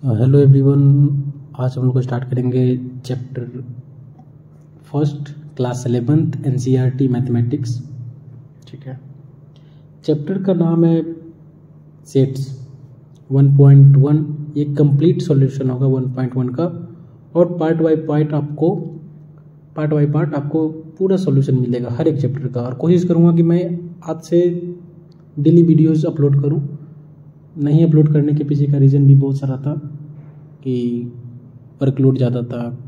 Hello everyone. आज हम लोग स्टार्ट करेंगे chapter first class 11th NCERT mathematics. ठीक है, चैप्टर का नाम है सेट्स 1.1। ये कंप्लीट सॉल्यूशन होगा 1.1 का, और पार्ट बाय पार्ट आपको पूरा सॉल्यूशन मिलेगा हर एक चैप्टर का। और कोशिश करूँगा कि मैं आज से डेली वीडियोज़ अपलोड करूँ। नहीं अपलोड करने के पीछे का रीज़न भी बहुत सारा था कि वर्कलोड ज़्यादा था,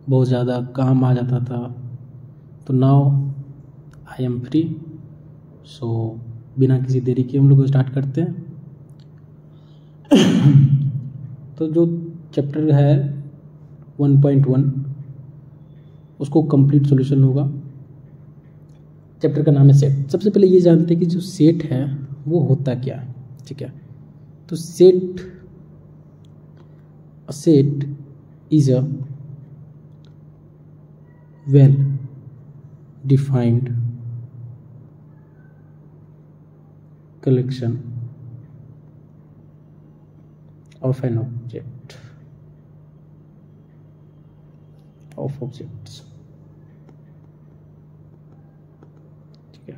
बहुत ज़्यादा काम आ जाता था। तो नाउ आई एम फ्री, सो बिना किसी देरी के हम लोग स्टार्ट करते हैं। तो जो चैप्टर है 1.1 उसको कंप्लीट सॉल्यूशन होगा। चैप्टर का नाम है सेट। सबसे पहले ये जानते हैं कि जो सेट है वो होता क्या है। ठीक है, तो set is a well defined collection of an objects। ठीक है,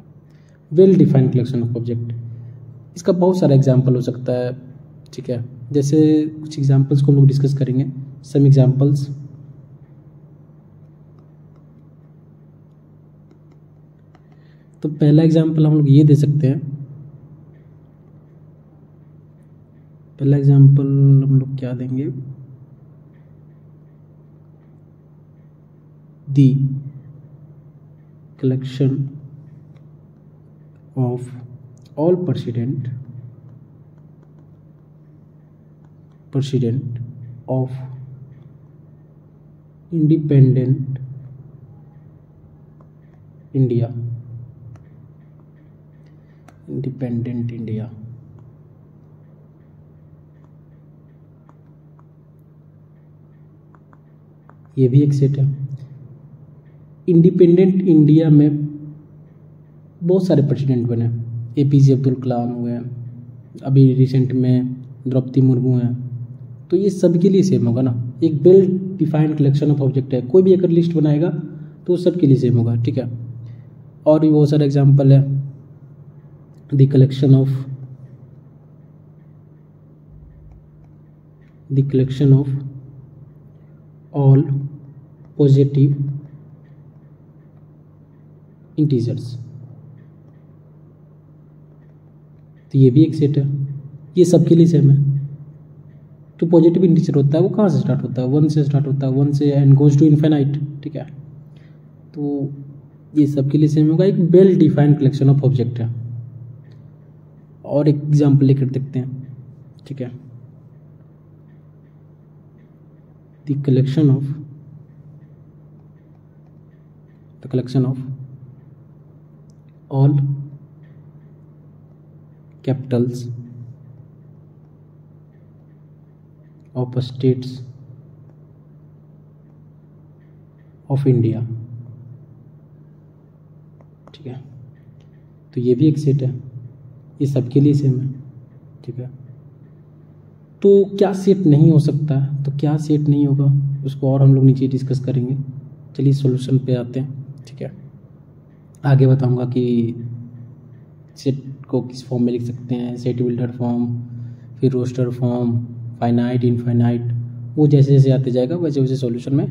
well defined collection of object. इसका बहुत सारा एग्जाम्पल हो सकता है। ठीक है, जैसे कुछ एग्जाम्पल्स को हम लोग डिस्कस करेंगे। सम एग्जाम्पल्स, तो पहला एग्जाम्पल हम लोग ये दे सकते हैं। पहला एग्जाम्पल हम लोग क्या देंगे, the collection of all precedent of independent India। ये भी एक सेट है। इंडिपेंडेंट इंडिया में बहुत सारे प्रेसिडेंट बने। APJ अब्दुल कलाम हुए हैं, अभी रिसेंट में द्रौपदी मुर्मू हैं। तो ये सबके लिए सेम होगा ना, एक well defined collection of object है। कोई भी अगर लिस्ट बनाएगा तो सबके लिए सेम होगा। ठीक है, और भी बहुत सारे एग्जांपल है। The collection of all positive integers, तो ये भी एक सेट है। ये सबके लिए सेम है। तो पॉजिटिव इंटीजर होता है वो कहाँ से स्टार्ट होता है, 1 से स्टार्ट होता है, 1 से एंड गोज टू इन्फिनाइट। ठीक है, तो ये सबके लिए सेम होगा। एक well defined collection of object है। और एक एग्जांपल लेकर देखते हैं। ठीक है, the collection of all Capitals of states of India. ठीक है, तो ये भी एक सेट है। ये सबके लिए सेम है। ठीक है, तो क्या सेट नहीं हो सकता है, तो क्या सेट नहीं होगा उसको और हम लोग नीचे डिस्कस करेंगे। चलिए सॉल्यूशन पे आते हैं। ठीक है, आगे बताऊंगा कि सेट को किस फॉर्म में लिख सकते हैं, सेट बिल्डर फॉर्म, फिर रोस्टर फॉर्म, फाइनाइट, इनफाइनाइट, वो जैसे जैसे आते जाएगा वैसे वैसे सॉल्यूशन में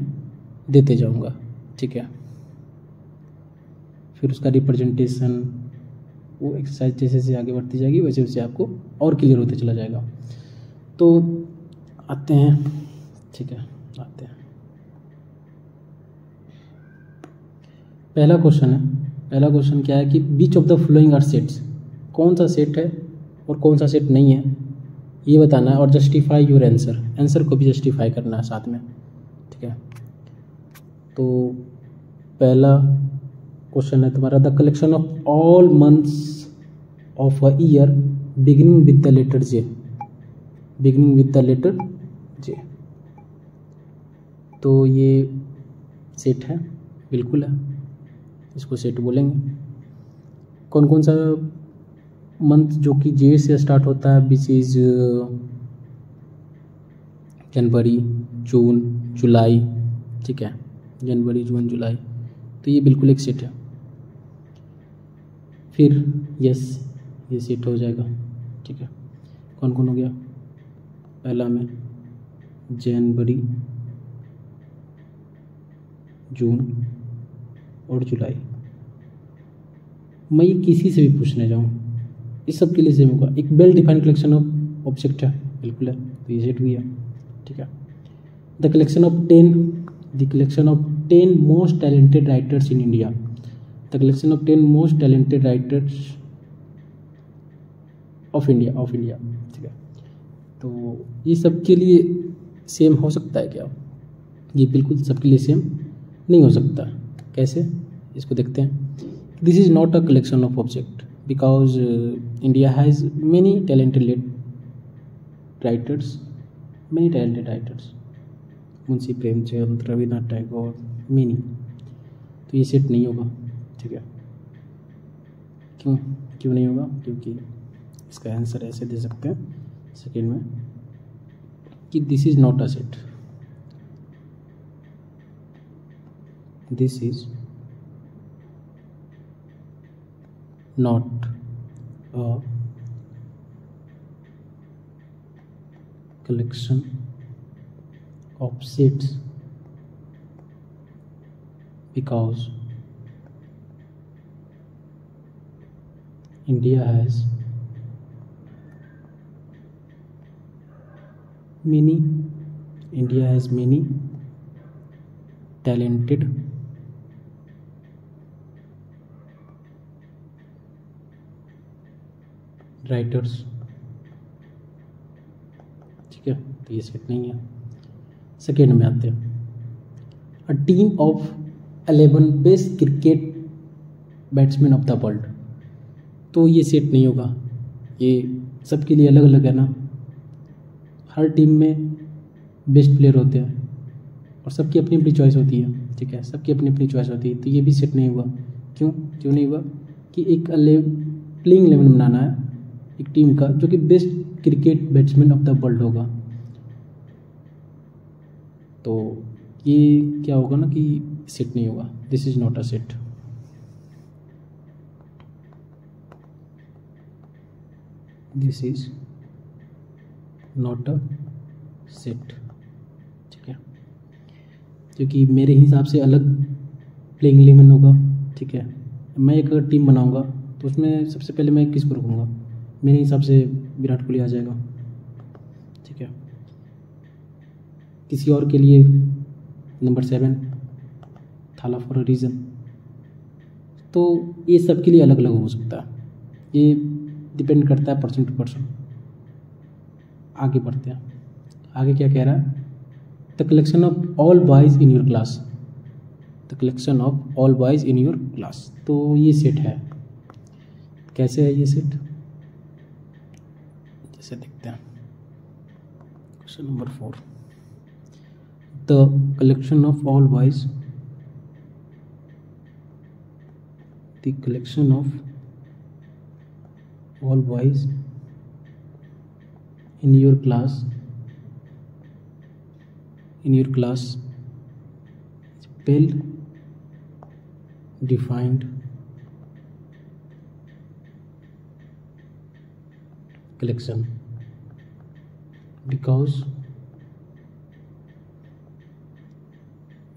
देते जाऊंगा। ठीक है, फिर उसका रिप्रेजेंटेशन, वो एक्सरसाइज जैसे जैसे आगे बढ़ती जाएगी वैसे वैसे आपको और क्लियर होते चला जाएगा। तो आते हैं। ठीक है, आते हैं। पहला क्वेश्चन क्या है कि which of the following are sets. कौन सा सेट है और कौन सा सेट नहीं है ये बताना है, और जस्टिफाई योर आंसर को भी जस्टिफाई करना है साथ में। ठीक है, तो पहला क्वेश्चन है तुम्हारा, the collection of all months of a year beginning with the letter J. तो ये सेट है, बिल्कुल है, इसको सेट बोलेंगे। कौन कौन सा मंथ जो कि जे से स्टार्ट होता है, विच इज जनवरी, जून, जुलाई, ठीक है, जनवरी, जून, जुलाई, तो ये बिल्कुल एक सेट है। फिर यस, ये सेट हो जाएगा, ठीक है। कौन कौन हो गया? पहला में जनवरी, जून और जुलाई। मैं ये किसी से भी पूछने जाऊँ, इस सब के लिए सेम होगा। एक well defined collection of object है, बिल्कुल है, तो ये सेट भी है, ठीक है। The collection of 10 most talented writers in India. The collection of 10 most talented writers of India, ठीक है। तो ये सबके लिए सेम हो सकता है क्या? ये बिल्कुल सबके लिए सेम नहीं हो सकता। कैसे? इसको देखते हैं। This is not a collection of object because India has many talented writers, Munshi Premchand, Rabindranath Tagore, many. तो ये सेट नहीं होगा, ठीक है। क्यों नहीं होगा? क्योंकि इसका आंसर ऐसे दे सकते हैं सेकेंड में कि this is not a set, this is not a collection of sets because India has many talented writers, ठीक है। तो ये सेट नहीं है। सेकेंड में आते हैं, a team of 11 best cricket batsman of the world. तो ये सेट नहीं होगा, ये सबके लिए अलग अलग है ना। हर टीम में बेस्ट प्लेयर होते हैं और सबकी अपनी अपनी चॉइस होती है, ठीक है, सबकी अपनी अपनी चॉइस होती है। तो ये भी सेट नहीं हुआ। क्यों नहीं हुआ? कि एक प्लेइंग 11 बनाना है एक टीम का जो कि best cricket batsman of the world होगा। तो ये क्या होगा ना कि सेट नहीं होगा, this is not a set. This is not a set, ठीक है, क्योंकि मेरे हिसाब से अलग प्लेइंग 11 होगा, ठीक है। मैं एक टीम बनाऊंगा तो उसमें सबसे पहले मैं किसको रखूँगा? मेरे हिसाब से विराट कोहली आ जाएगा, ठीक है। किसी और के लिए नंबर 7 थाला फॉर अ रीज़न। तो ये सब के लिए अलग अलग हो सकता है, ये डिपेंड करता है पर्सन टू पर्सन। आगे बढ़ते हैं। आगे क्या कह रहा है? The collection of all boys in your class. The collection of all boys in your class. तो ये सेट है। कैसे है ये सेट? जैसे देखते हैं question number 4, the collection of all boys, the collection of all boys in your class is well defined collection because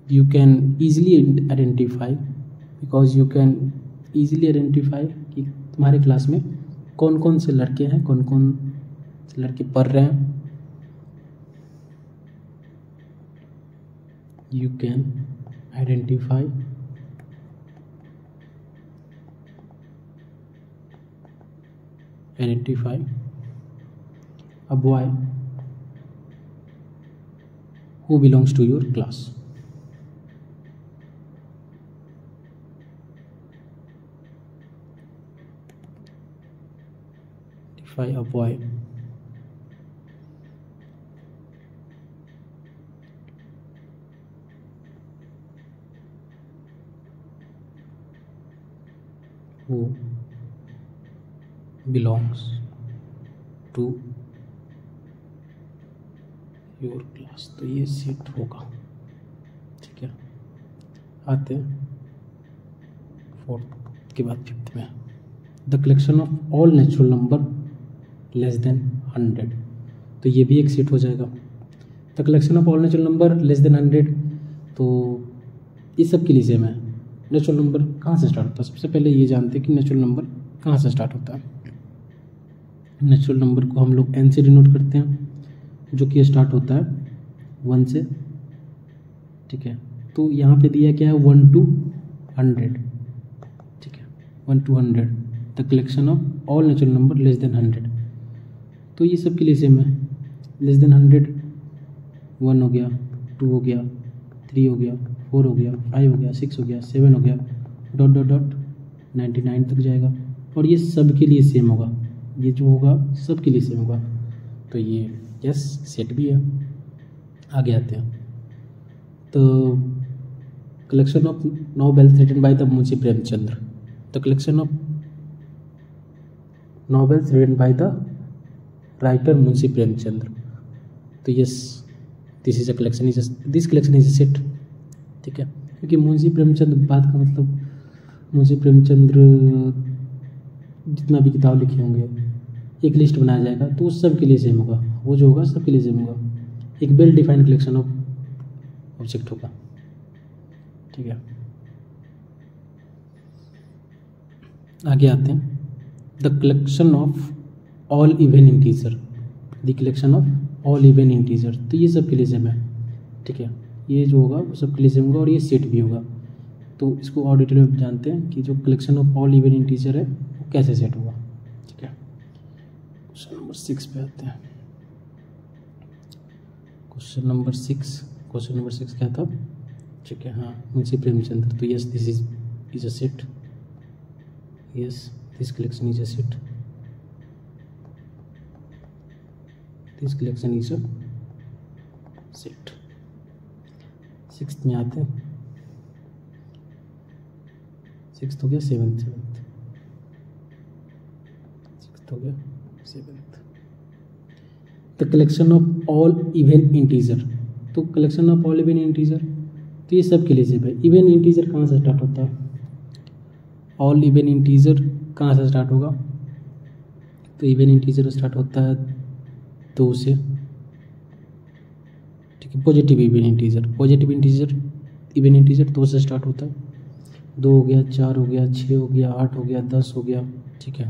you can easily identify कि तुम्हारे क्लास में कौन कौन से लड़के हैं, कौन कौन से लड़के पढ़ रहे हैं। You can identify a boy who belongs to your class. Identify a boy who belongs to your class, तो ये सेट होगा। ठीक है, आते हैं फोर्थ के बाद फिफ्थ में, the collection of all natural number less then 100, तो ये भी एक सेट हो जाएगा। The collection of all natural number less then 100, तो इस सब के लिए सेम है। नेचुरल नंबर कहाँ से स्टार्ट होता है, सबसे पहले ये जानते हैं कि नेचुरल नंबर कहाँ से स्टार्ट होता है। नेचुरल नंबर को हम लोग n से डिनोट करते हैं, जो कि स्टार्ट होता है 1 से। ठीक है, तो यहाँ पे दिया क्या है 1 to 100। ठीक है, 1 to 100, the collection of all natural number less then 100, तो ये सब के लिए सेम है। लेस देन 100 1 हो गया, 2 हो गया, 3 हो गया, 4 हो गया, 5 हो गया, 6 हो गया, 7 हो गया, डॉट डॉट डॉट 99 तक जाएगा, और ये सब के लिए सेम होगा। ये जो होगा सब के लिए सेम होगा, तो ये यस सेट भी है। आगे आते हैं, तो collection of novels written by the Munshi Premchandra, the collection of novels written by the writer Munshi Premchandra, तो yes this is a collection, this collection is a set. ठीक है, क्योंकि मुंशी प्रेमचंद्र बात का मतलब मुंशी प्रेमचंद्र जितना भी किताब लिखे होंगे एक लिस्ट बनाया जाएगा, तो उस सब के लिए सेम होगा, वो जो होगा सब के लिए सेम होगा। एक well defined collection of object होगा। ठीक है, आगे आते हैं, the collection of all even integer, the collection of all even integer, तो ये सब के लिए सेम है। ठीक है, ये जो होगा वो सब के लिए सेम होगा, और ये सेट भी होगा। तो इसको और डिटेल में जानते हैं कि जो collection of all even integer है वो कैसे सेट होगा। ठीक है, क्वेश्चन नंबर 6 पे आते हैं। क्वेश्चन नंबर 6 क्या था। ठीक है, हाँ, मुंशी प्रेमचंद्र, तो yes this is a set, yes this collection is a set, this collection is a set. 6th में आते हैं, 6th हो गया, 7th हो गया, 7th, the collection of all even integer, तो collection of all even integer, तो ये सब के लिए सेम है। इवन इंटीजर कहाँ से स्टार्ट होता है, ऑल इवन इंटीजर कहाँ से स्टार्ट होगा, तो इवन इंटीजर स्टार्ट होता है 2 से। ठीक है, positive even integer, even integer 2 से स्टार्ट होता है। 2 हो गया, 4 हो गया, 6 हो गया, 8 हो गया, 10 हो गया। ठीक है,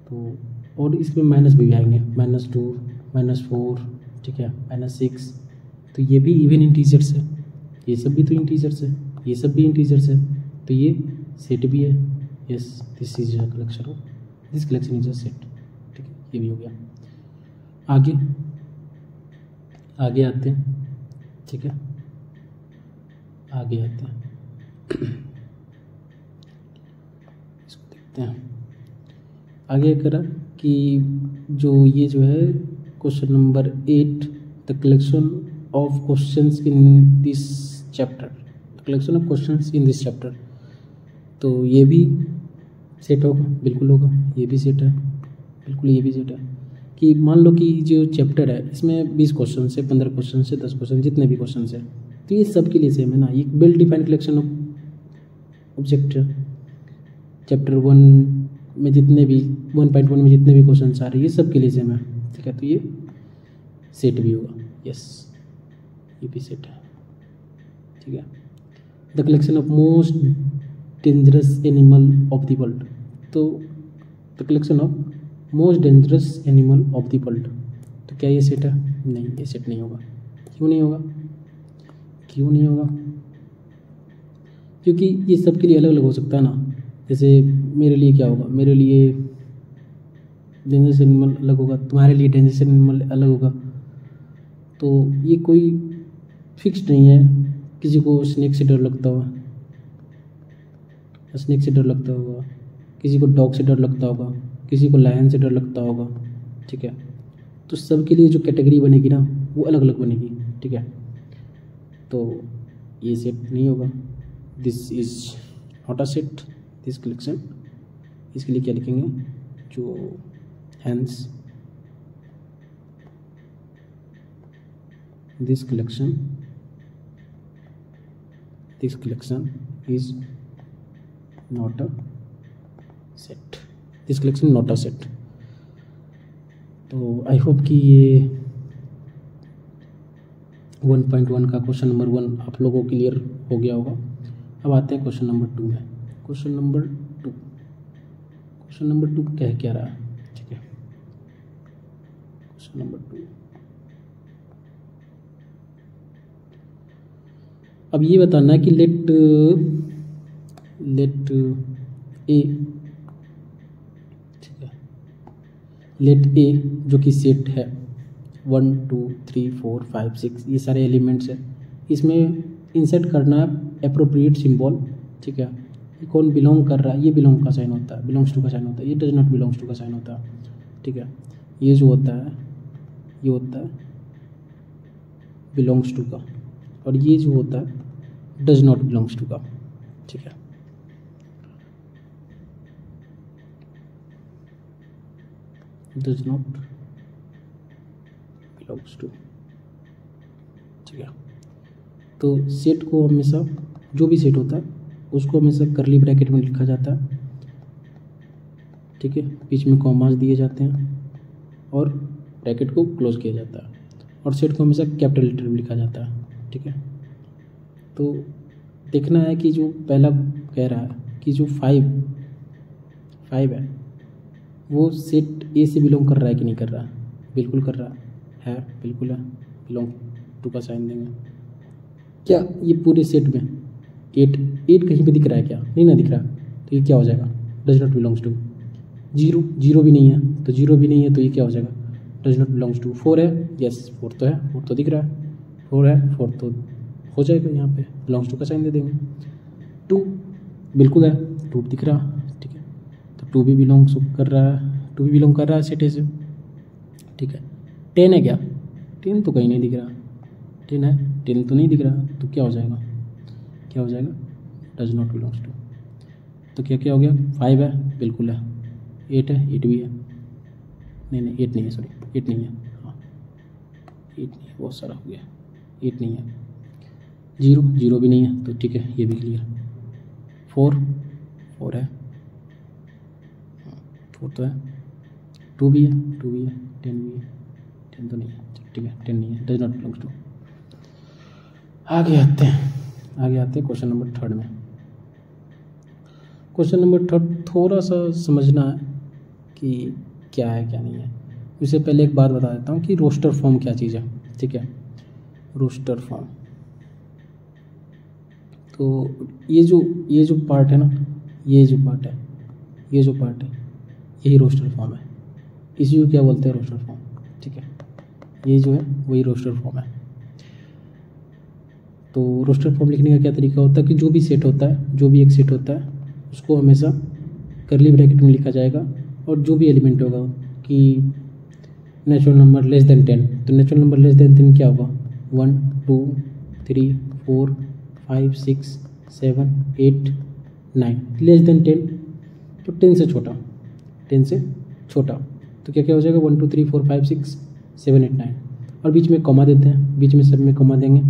तो और इसमें माइनस भी आएंगे, -2, -4, ठीक है, -6, तो ये भी इवन इंटीजर्स है। ये सब भी तो इंटीजर्स है, ये सब भी इंटीजर्स है, तो ये सेट भी है। Yes this is a collection of, this collection is a set. ठीक है, ये भी हो गया। आगे आते हैं। ठीक है, आगे आते हैं, इसको देखते हैं। आगे करा कि जो ये जो है question number 8, the collection of questions in this chapter, the collection of questions in this chapter, तो ये भी सेट होगा, बिल्कुल होगा, ये भी सेट है, बिल्कुल ये भी सेट है। कि मान लो कि जो चैप्टर है इसमें 20 क्वेश्चन से, 15 क्वेश्चन से, 10 क्वेश्चन, जितने भी क्वेश्चन है, तो ये सब के लिए सेम है ना। ये well defined collection of object है। चैप्टर 1 में जितने भी 1.1 में जितने भी क्वेश्चन आ रहे हैं ये सब के लिए सेम है। ठीक है, तो ये सेट भी होगा। यस, ये भी सेट है। ठीक है, the collection of most dangerous animal of the world, तो the collection of most dangerous animal of the world, तो क्या ये सेट है? नहीं, ये सेट नहीं होगा। क्यों नहीं होगा? क्योंकि ये सब के लिए अलग अलग हो सकता है ना। जैसे मेरे लिए क्या होगा, मेरे लिए डेंजरस एनिमल अलग होगा, तुम्हारे लिए डेंजरस एनिमल अलग होगा। तो ये कोई फिक्स्ड नहीं है। किसी को स्नेक से डर लगता होगा, किसी को डॉग से डर लगता होगा, किसी को लायन से डर लगता होगा। ठीक है, तो सबके लिए जो कैटेगरी बनेगी ना वो अलग अलग बनेगी। ठीक है, तो ये सेट नहीं होगा। This is not a set, this collection. इसके लिए क्या लिखेंगे? जो hence this collection is not a set, this collection not a set. तो आई होप कि ये 1.1 का क्वेश्चन नंबर 1 आप लोगों को क्लियर हो गया होगा। अब आते हैं क्वेश्चन नंबर 2 में। क्वेश्चन नंबर 2 क्या रहा है, ठीक है। क्वेश्चन नंबर 2, अब ये बताना है कि लेट ए, ठीक है, लेट ए जो कि सेट है 1 2 3 4 5 6 ये सारे एलिमेंट्स है, इसमें इंसर्ट करना है एप्रोप्रिएट सिंबल, ठीक है। ये कौन बिलोंग कर रहा है, ये बिलोंग का साइन होता है, बिलोंग्स टू का साइन होता है, ये डज नॉट बिलोंग्स टू का साइन होता है, ठीक है। ये जो होता है ये होता है बिलोंग्स टू का, और ये जो होता है डज नॉट बिलोंग्स टू का, ठीक है। डज नॉट बिलोंग्स टू, ठीक है। तो सेट को हमेशा, जो भी सेट होता है उसको हमेशा करली ब्रैकेट में लिखा जाता है, ठीक है। बीच में कॉमास दिए जाते हैं और ब्रैकेट को क्लोज किया जाता है, और सेट को हमेशा कैपिटल लेटर में लिखा जाता है, ठीक है। तो देखना है कि जो पहला कह रहा है कि जो 5 है वो सेट ए से बिलोंग कर रहा है कि नहीं कर रहा है, बिल्कुल कर रहा है, बिल्कुल है, बिलोंग टू का साइन देंगे। क्या ये पूरे सेट में 8 कहीं पे दिख रहा है, क्या नहीं ना दिख रहा, तो ये क्या हो जाएगा, डज नॉट बिलोंग्स टू। 0 भी नहीं है, तो 0 भी नहीं है, तो ये क्या हो जाएगा, डज नॉट बिलोंग्स टू। 4 है, यस 4 तो है, 4 तो दिख रहा है, 4 है, 4 तो हो जाएगा, यहाँ पे बिलोंग्स टू का साइन दे देंगे। 2 बिल्कुल है, 2 दिख रहा, ठीक है, तो 2 भी बिलोंग्स कर रहा है, 2 भी बिलोंग कर रहा है सेट ए से, ठीक है। 10 है क्या, 10 तो कहीं नहीं दिख रहा, 10 है, 10 तो नहीं दिख रहा, तो क्या हो जाएगा, डज नॉट बिलोंग्स टू। तो क्या हो गया, 5 है, बिल्कुल है, 8 है, 8 भी है, नहीं 8 नहीं है, सॉरी 8 नहीं है, हाँ 8 नहीं है, बहुत सारा हो गया, 8 नहीं है। 0 भी नहीं है, तो ठीक है, ये भी क्लियर। 4 है, 4 तो है, 2 भी है, 10 भी है, 10 तो नहीं है, ठीक है, 10 नहीं है, डज नॉट बिलोंग्स टू। आगे आते हैं क्वेश्चन नंबर 3 में। क्वेश्चन नंबर 3 थोड़ा सा समझना है कि क्या है क्या नहीं है। इससे पहले एक बात बता देता हूँ कि रोस्टर फॉर्म क्या चीज़ है, ठीक है। रोस्टर फॉर्म, तो ये जो पार्ट है ना, ये जो पार्ट है यही रोस्टर फॉर्म है, इसी को क्या बोलते हैं, रोस्टर फॉर्म, ठीक है। ये जो है वही रोस्टर फॉर्म है। तो रोस्टर फॉर्म लिखने का क्या तरीका होता है कि जो भी एक सेट होता है उसको हमेशा करली ब्रैकेट में लिखा जाएगा, और जो भी एलिमेंट होगा कि नेचुरल नंबर लेस देन 10, तो नेचुरल नंबर लेस देन 10 क्या होगा, 1 2 3 4 5 6 7 8 9, लेस देन 10 तो 10 से छोटा, तो क्या हो जाएगा, 1 2 3 4 5 6 7 8 9, और बीच में कॉमा देते हैं, बीच में सब में कॉमा देंगे,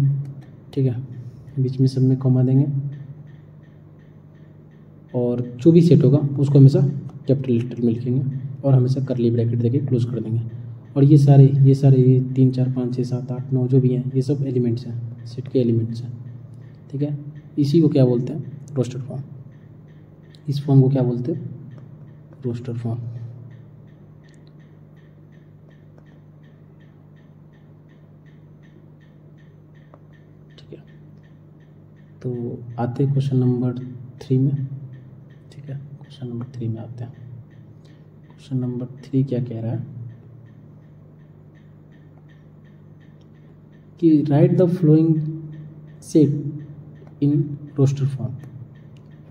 ठीक है, बीच में सब में कॉमा देंगे, और जो भी सेट होगा उसको हमेशा कैपिटल लेटर में लिखेंगे, और हमेशा करली ब्रैकेट देके क्लोज कर देंगे। और ये सारे 3 4 5 6 7 8 9 जो भी हैं, ये सब एलिमेंट्स हैं, सेट के एलिमेंट्स हैं, ठीक है। इसी को क्या बोलते हैं, रोस्टर फॉर्म। इस फॉर्म को क्या बोलते हैं, रोस्टर फॉर्म। ठीक है, तो आते हैं क्वेश्चन नंबर 3 में, ठीक है। क्वेश्चन नंबर 3 में आते हैं। क्वेश्चन नंबर 3 क्या कह रहा है कि write the following set in roster form.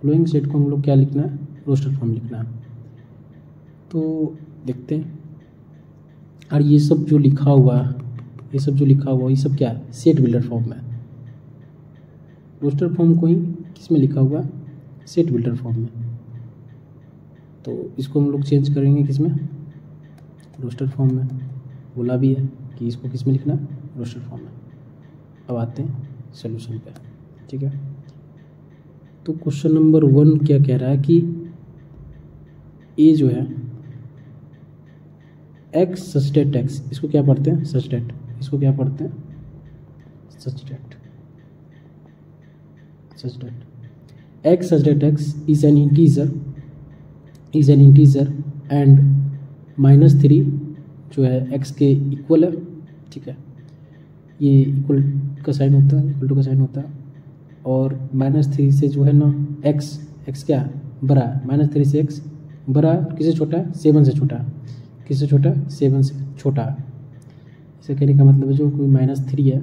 Following set को हम लोग क्या लिखना है, रोस्टर फॉर्म लिखना है। तो देखते हैं, और ये सब जो लिखा हुआ है ये सब क्या है, सेट बिल्डर फॉर्म में। रोस्टर फॉर्म को ही किस में लिखा हुआ है, सेट बिल्डर फॉर्म में। तो इसको हम लोग चेंज करेंगे किस में, रोस्टर फॉर्म में। बोला भी है कि इसको किस में लिखना है, रोस्टर फॉर्म में। अब आते हैं सोल्यूशन पे। ठीक है, तो क्वेश्चन नंबर 1 क्या कह रहा है कि ए जो है एक्स सच डेट एक्स, इसको क्या पढ़ते हैं सच डेट, इसको क्या पढ़ते हैं such that, such that x such that x is an integer and -3 जो है एक्स के इक्वल है। ठीक है, ये इक्वल का साइन होता है, इक्वल टू का साइन होता है, और -3 से जो है ना एक्स क्या है बड़ा है, -3 से एक्स बड़ा है, किससे छोटा है 7 से छोटा है, किससे छोटा है 7 से छोटा है। इसे कहने का मतलब है जो कोई -3 है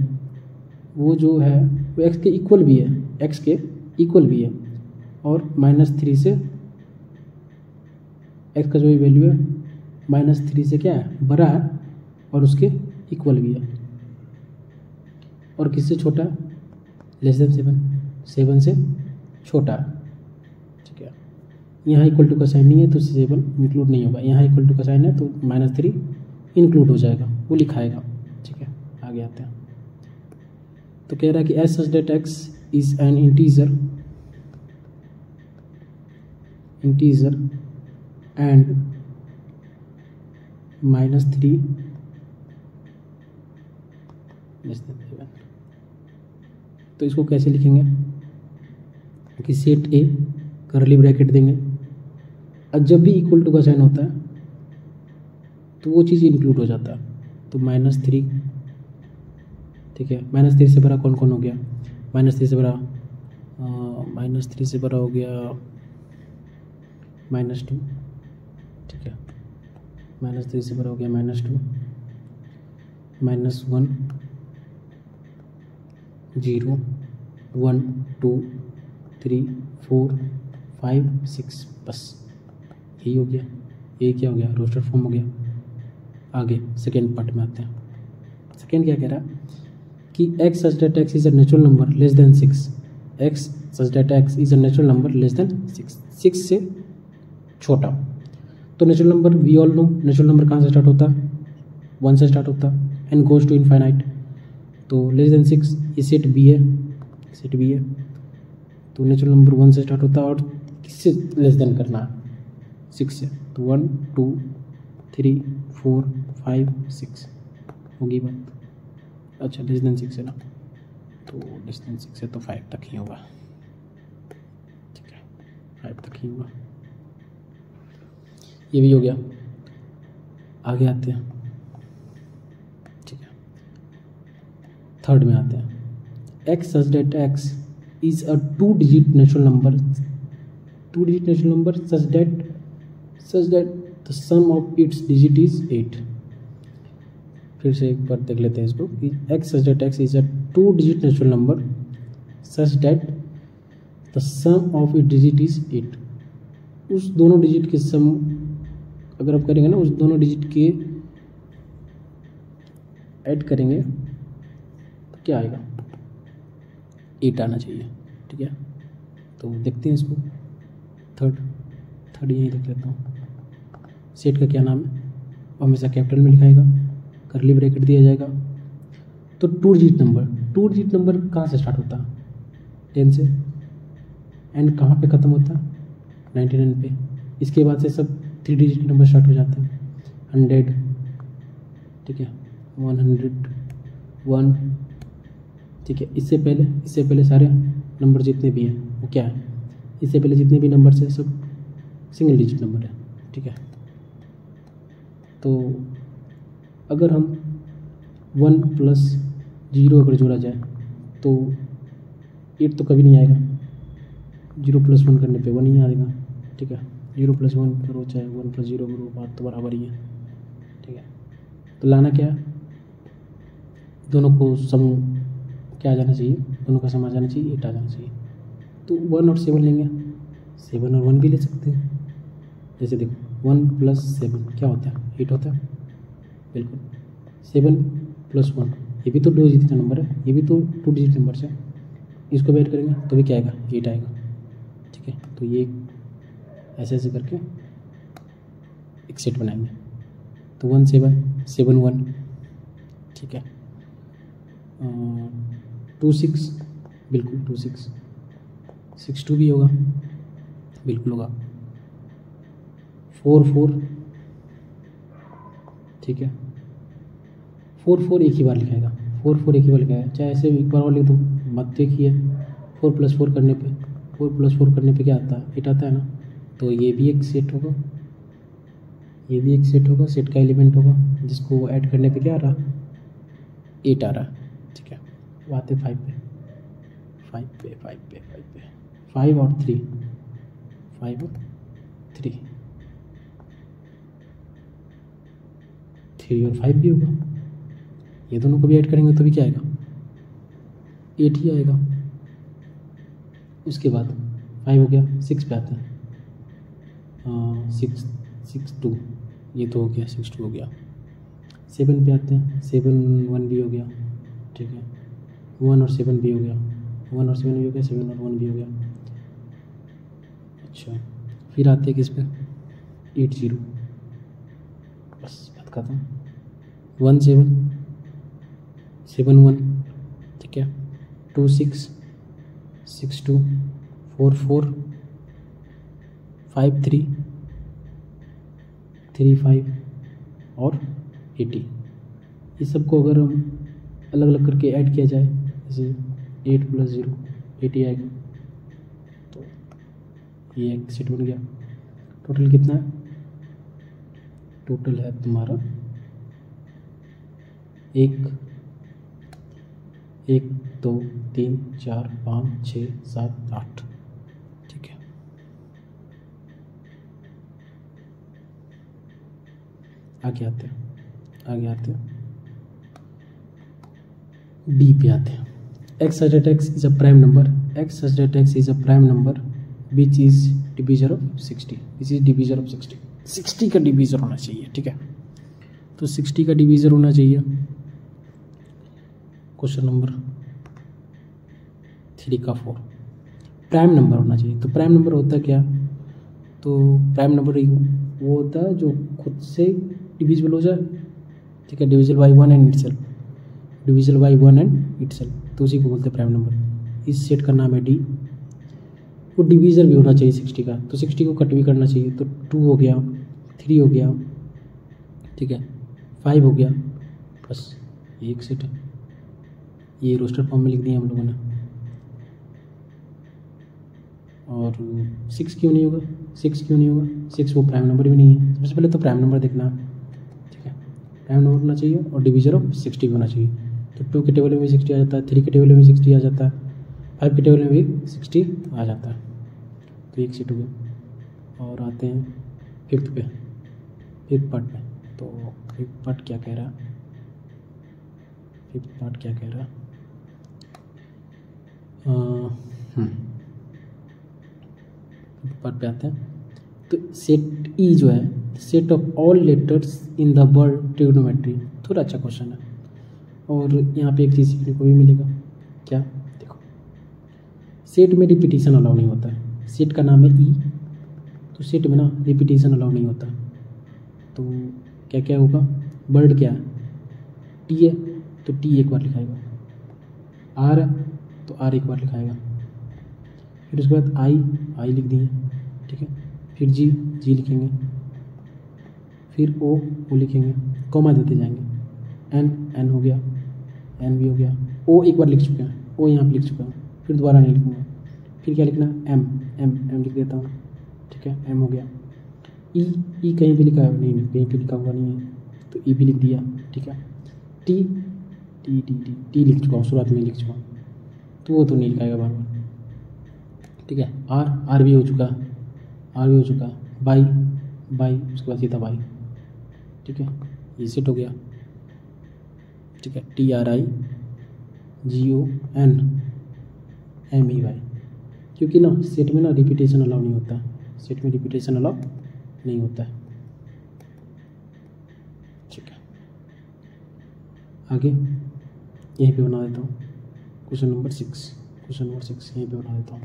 वो जो है वो एक्स के इक्वल भी है, एक्स के इक्वल भी है, और -3 से एक्स का जो भी वैल्यू है -3 से क्या है बड़ा है और उसके इक्वल भी है, और किससे छोटा है लेस देन 7 से छोटा है। ठीक है, यहाँ इक्वल टू का साइन नहीं है तो 7 इंक्लूड नहीं होगा, यहाँ इक्वल टू का साइन है तो -3 इंक्लूड हो जाएगा, वो लिखाएगा। ठीक है, आगे आते हैं। तो कह रहा है कि as such that x is an integer and -3 less than 7। तो इसको कैसे लिखेंगे कि सेट ए करली ब्रैकेट देंगे, और जब भी इक्वल टू का साइन होता है तो वो चीज़ इंक्लूड हो जाता है, तो -3। ठीक है, -3 से बड़ा कौन कौन हो गया, -3 से बड़ा -3 से बड़ा हो गया -2। ठीक है, -3 से बड़ा हो गया -2, -1 0 1 2 3 4 5 6, बस यही हो गया। ये क्या हो गया रोस्टर फॉर्म हो गया। आगे सेकेंड पार्ट में आते हैं। सेकेंड क्या कह रहा है कि x such that x is a natural number less than 6, x such that x is a natural number less than 6 से छोटा। तो natural number we all know, natural number कहाँ से स्टार्ट होता है 1 से स्टार्ट होता है एंड गोज टू इनफाइनाइट। तो लेस देन 6 ये सेट बी है, सेट बी है, तो नेचुरल नंबर 1 से स्टार्ट होता है और किससे लेस देन करना है 6 से, तो 1 2 3 4 5 6 होगी बात। अच्छा लेस देन 6 है ना, तो लेस देन 6 है तो 5 तक ही होगा। ठीक है, 5 तक ही होगा, ये भी हो गया। आगे आते हैं। ठीक है, थर्ड में आते हैं। X such that x is a 2 digit natural number, 2 digit natural number such that the sum of its digit is 8। फिर से एक बार देख लेते हैं इसको कि x such that x is a 2 digit natural number such that the sum of it digit is 8। उस दोनों डिजिट के सम अगर आप करेंगे ना, उस दोनों डिजिट के ऐड करेंगे तो क्या आएगा 8 आना चाहिए। ठीक है, तो देखते हैं इसको। थर्ड यही देख लेता हूँ। सेट का क्या नाम है, वो हमेशा कैपिटल में लिखाएगा, करली ब्रैकेट दिया जाएगा। तो 2 डिजिट नंबर कहाँ से स्टार्ट होता है 10 से, एंड कहाँ पे ख़त्म होता है 99 पे। इसके बाद से सब 3 डिजिट नंबर स्टार्ट हो जाते हैं, 100। ठीक है, 101। ठीक है, इससे पहले सारे नंबर जितने भी हैं वो क्या है, इससे पहले जितने भी नंबर हैं सब सिंगल डिजिट नंबर है। ठीक है, तो अगर हम 1 + 0 अगर जोड़ा जाए तो 8 तो कभी नहीं आएगा, 0 + 1 करने पे 1 ही आएगा। ठीक है, 0 + 1 करो चाहे 1 + 0 करो, बात तो बराबर ही है। ठीक है, तो लाना क्या है, दोनों को सम क्या आ जाना चाहिए, दोनों का सम आ जाना चाहिए, 8 आ जाना चाहिए। तो 1 और 7 लेंगे, 7 और 1 भी ले सकते हैं। जैसे देखो 1 + 7 क्या होता है 8 होता है, बिल्कुल। 7 + 1 ये भी तो 2 डिजिट का नंबर है, ये भी तो 2 डिजिट नंबर है, इसको भी ऐड करेंगे तो भी क्या आएगा 8 आएगा। ठीक है, तो ये ऐसे करके एक सेट बनाएंगे। तो 1 7 7 1। ठीक है, 26 बिल्कुल 26, 62 भी होगा, बिल्कुल होगा, 44 ठीक है, 44 एक ही बार लिखाएगा, 44 एक ही बार लिखाएगा, चाहे ऐसे एक बार और लिख दो, मत देखिए 4 + 4 करने पे, 4 + 4 करने पे क्या आता है, 8 आता है ना, तो ये भी एक सेट होगा, ये भी एक सेट होगा, सेट का एलिमेंट होगा, जिसको ऐड करने पे क्या आ रहा, 8 आ रहा है, ठीक है। वो आते 5 पे, 5 और 3, 5 और 3, 3 और 5 भी होगा, ये दोनों को भी ऐड करेंगे तो भी क्या आएगा, 8 ही आएगा। उसके बाद 5 हो गया, 6 पे आते हैं, 6 2, ये तो हो गया, 6 2 हो गया। 7 पे आते हैं, 7 1 भी हो गया, ठीक है, 1 और 7 भी हो गया, 1 और 7 भी हो गया, 7 और 1 भी हो गया। अच्छा, फिर आते हैं किस पे, 8 0, बस बात खत्म। 1 7 7 1, ठीक है, 2 6 6 2 4 4 5 3 3 5 और 80। इस सब को अगर हम अलग अलग करके ऐड किया जाए, जैसे 8 + 0 80 आएगा, तो ये एक सेट बन गया। टोटल कितना है, टोटल है तुम्हारा 1 2 3 4 5 6 7 8, ठीक है। आगे आते हैं बी पे आते हैं। x such that x is a prime number, x such that x is a prime number which is divisor of 60, which is divisor of 60, 60 का डिवीज़र होना चाहिए, ठीक है। तो 60 का डिवीज़र होना चाहिए, क्वेश्चन नंबर 3 का 4 प्राइम नंबर होना चाहिए। तो प्राइम नंबर होता है क्या, तो प्राइम नंबर वो होता है जो खुद से डिविजिबल हो जाए, ठीक है, divisible by 1 and itself, divisible by 1 and itself, तो उसी को बोलते हैं प्राइम नंबर। इस सेट का नाम है डी। वो डिवीज़र भी होना चाहिए 60 का, तो 60 को कट भी करना चाहिए, तो 2 हो गया, 3 हो गया, ठीक है, 5 हो गया, बस ये एक सेट है। ये रोस्टर फॉर्म में लिख दिया हम लोगों ने। और 6 क्यों नहीं होगा, 6 वो प्राइम नंबर भी नहीं है। सबसे पहले तो प्राइम नंबर देखना, ठीक है, प्राइम नंबर होना चाहिए और डिवीज़र ऑफ 60 होना चाहिए। तो 2 के टेबल में भी 60 आ जाता है, 3 के टेबल में भी 60 आ जाता है, 5 के टेबल में भी 60 आ जाता है, तो एक सेट हो गया। और आते हैं फिफ्थ पार्ट पे। तो फिफ्थ पार्ट क्या कह रहा है, फिफ्थ पार्ट पे आते हैं। तो सेट ई जो है, set of all letters in the word trigonometry, थोड़ा अच्छा क्वेश्चन है। और यहाँ पे एक चीज़ सीखने को भी मिलेगा, क्या, देखो सेट में रिपीटिशन अलाउ नहीं होता है, सेट का नाम है ई, तो सेट में ना रिपीटिशन अलाउ नहीं होता। तो क्या क्या होगा, वर्ड क्या है, टी है तो टी एक बार लिखाएगा, आर है तो आर एक बार लिखाएगा, फिर उसके बाद आई लिख दिए, ठीक है, फिर जी लिखेंगे, फिर ओ लिखेंगे, कॉमा देते जाएंगे, एन हो गया, एन भी हो गया, ओ एक बार लिख चुके हैं, ओ यहाँ पे लिख चुका हूँ, फिर दोबारा नहीं लिखूँगा, फिर क्या लिखना है, एम लिख देता हूँ, ठीक है, एम हो गया। ई कहीं भी लिखा है नहीं, कहीं पे लिखा हुआ नहीं है, तो ई भी लिख दिया, ठीक है। टी लिख चुका हूँ, शुरुआत में लिख चुका हूँ, तो वो तो नहीं लिखाएगा बार बार, ठीक है। आर भी हो चुका, बाई उसके बाद सीधा बाई, ठीक है, ये सेट हो गया, ठीक है। TRIGONMEY, क्योंकि ना सेट में ना रिपीटेशन अलाउ नहीं होता, सेट में रिपीटेशन अलाउ नहीं होता है, ठीक है। आगे यहीं पे बना देता हूँ क्वेश्चन नंबर 6 यहीं पे बना देता हूँ।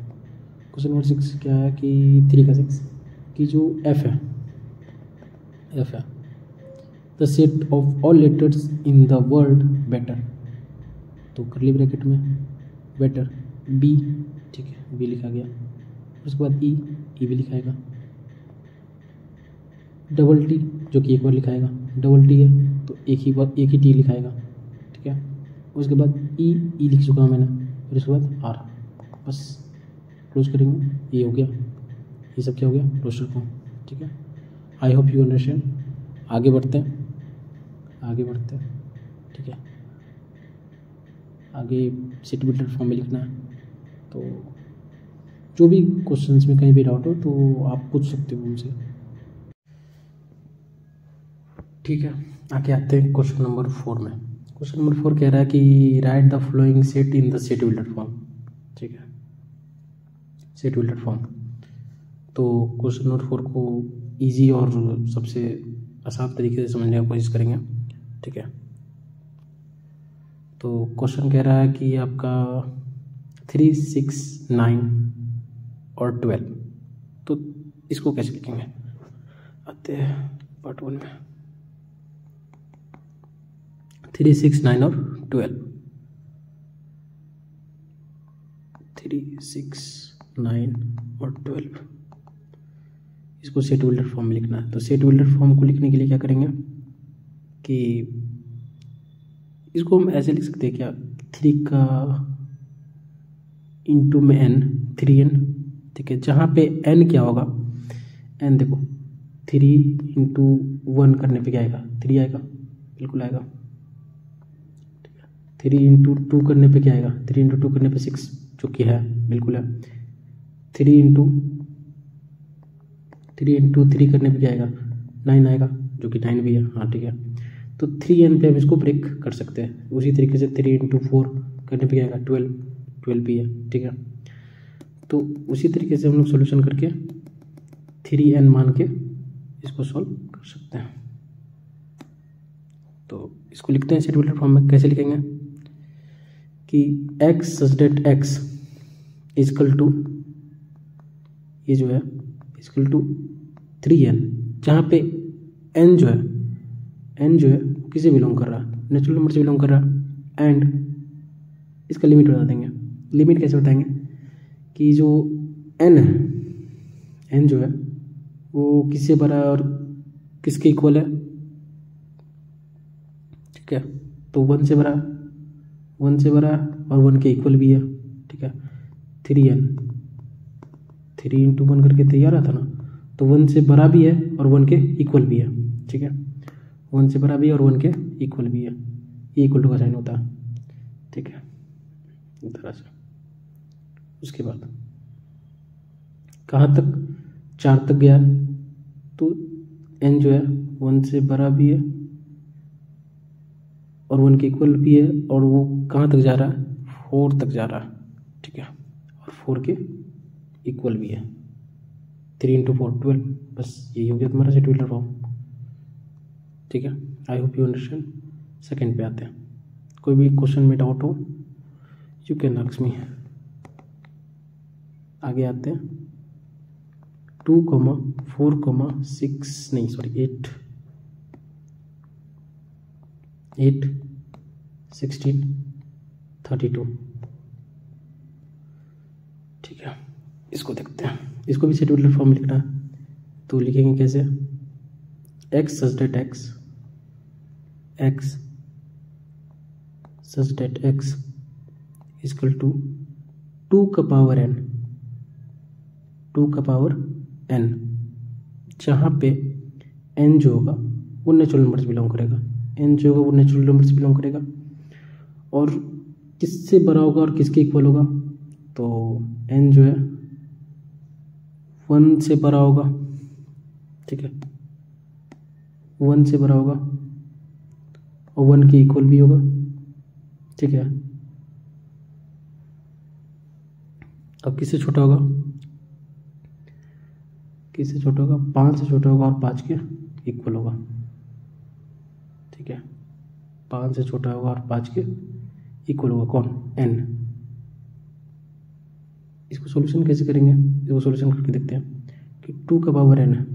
क्वेश्चन नंबर 6 क्या है कि 3 का 6 की जो एफ है the set of all letters in the word better, तो करली ब्रैकेट में वेटर बी, ठीक है, बी लिखा गया। उसके बाद ई भी लिखाएगा। डबल टी जो कि एक बार लिखाएगा, डबल टी है तो एक ही टी लिखाएगा, ठीक है। उसके बाद ई लिख चुका हूँ मैंने, फिर उसके बाद आर, बस क्लोज करेंगे, ये हो गया। ये सब क्या हो गया, रोस्टर फॉर्म, ठीक है। I hope you understand. आगे बढ़ते हैं, ठीक है। आगे सेट बिल्डर फॉर्म में लिखना है, तो जो भी क्वेश्चंस में कहीं भी डाउट हो तो आप पूछ सकते हो मुझसे, ठीक है। आगे आते हैं क्वेश्चन नंबर 4 में। क्वेश्चन नंबर 4 कह रहा है कि write the following set in the set builder form, ठीक है, सेट बिल्डर फॉर्म। तो क्वेश्चन नंबर 4 को इजी और सबसे आसान तरीके से समझने की कोशिश करेंगे, ठीक है। तो क्वेश्चन कह रहा है कि आपका 3, 6, 9 और 12, तो इसको कैसे लिखेंगे। आते हैं पार्ट 1 में। 3, 6, 9 और 12, 3, 6, 9 और 12, इसको सेट बिल्डर फॉर्म में लिखना है। तो सेट बिल्डर फॉर्म को लिखने के लिए क्या करेंगे कि इसको हम ऐसे लिख सकते हैं क्या, 3 का इंटू में n, 3n, ठीक है। जहाँ पे n क्या होगा, n देखो 3 इंटू 1 करने पे क्या आएगा, 3 आएगा, बिल्कुल आएगा, ठीक है। 3 इंटू 2 करने पे क्या आएगा, 3 इंटू 2 करने पे 6, जो कि है, बिल्कुल है। 3 इंटू 3 करने पे क्या आएगा, 9 आएगा, जो कि 9 भी है, हाँ ठीक है। तो 3n पे हम इसको ब्रेक कर सकते हैं। उसी तरीके से 3 इंटू 4 करने पे क्या आएगा, 12 भी है, ठीक है। तो उसी तरीके से हम लोग सोल्यूशन करके 3n मान के इसको सॉल्व कर सकते हैं। तो इसको लिखते हैं सेट बिल्डर फॉर्म में। कैसे लिखेंगे कि x such that x is equal to, ये जो है इजकल टू 3n, जहाँ पे n जो है किसे बिलोंग कर रहा है, नेचुरल नंबर से बिलोंग कर रहा है। एंड इसका लिमिट बता देंगे। लिमिट कैसे बताएंगे कि जो n है, n जो है वो किससे बड़ा है और किसके इक्वल है, ठीक है। तो 1 से बड़ा और 1 के इक्वल भी है, ठीक है। 3n, 3 इंटू 1 करके 3 आ रहा था ना, तो 1 से बड़ा भी है और 1 के इक्वल भी है, ठीक है। 1 से बड़ा भी है और 1 के इक्वल भी है, ये इक्वल टू का साइन होता है, ठीक है, इस तरह से। उसके बाद कहाँ तक, 4 तक गया, तो n जो है 1 से बड़ा भी है और 1 के इक्वल भी है, और वो कहाँ तक जा रहा है, 4 तक जा रहा है, ठीक है, और 4 के इक्वल भी है। 3 इंटू 4 12, बस यही हो गया तुम्हारा सेट बिल्डर फॉर्म, ठीक है। I hope you understand. Second पे आते हैं। कोई भी क्वेश्चन में डाउट हो यू कैन आस्क मी। आगे आते हैं 2, 4, 6 नहीं सॉरी 8, 16, 32, ठीक है। इसको देखते हैं, इसको भी सेट बिल्डर फॉर्म लिखना है। तो लिखेंगे कैसे, x such that x such that x is equal to 2 का पावर n, जहाँ पे n जो होगा वो नेचुरल नंबर से बिलोंग करेगा, और किससे बड़ा होगा और किसके इक्वल होगा, तो n जो है 1 से बड़ा होगा, ठीक है, 1 से बड़ा होगा और 1 के इक्वल भी होगा, ठीक है। अब किससे छोटा होगा, 5 से छोटा होगा और 5 के इक्वल होगा, ठीक है। 5 से छोटा होगा और 5 के इक्वल होगा, कौन, n। इसको सॉल्यूशन कैसे करेंगे, इसको सॉल्यूशन करके देखते हैं कि 2 का पावर n है,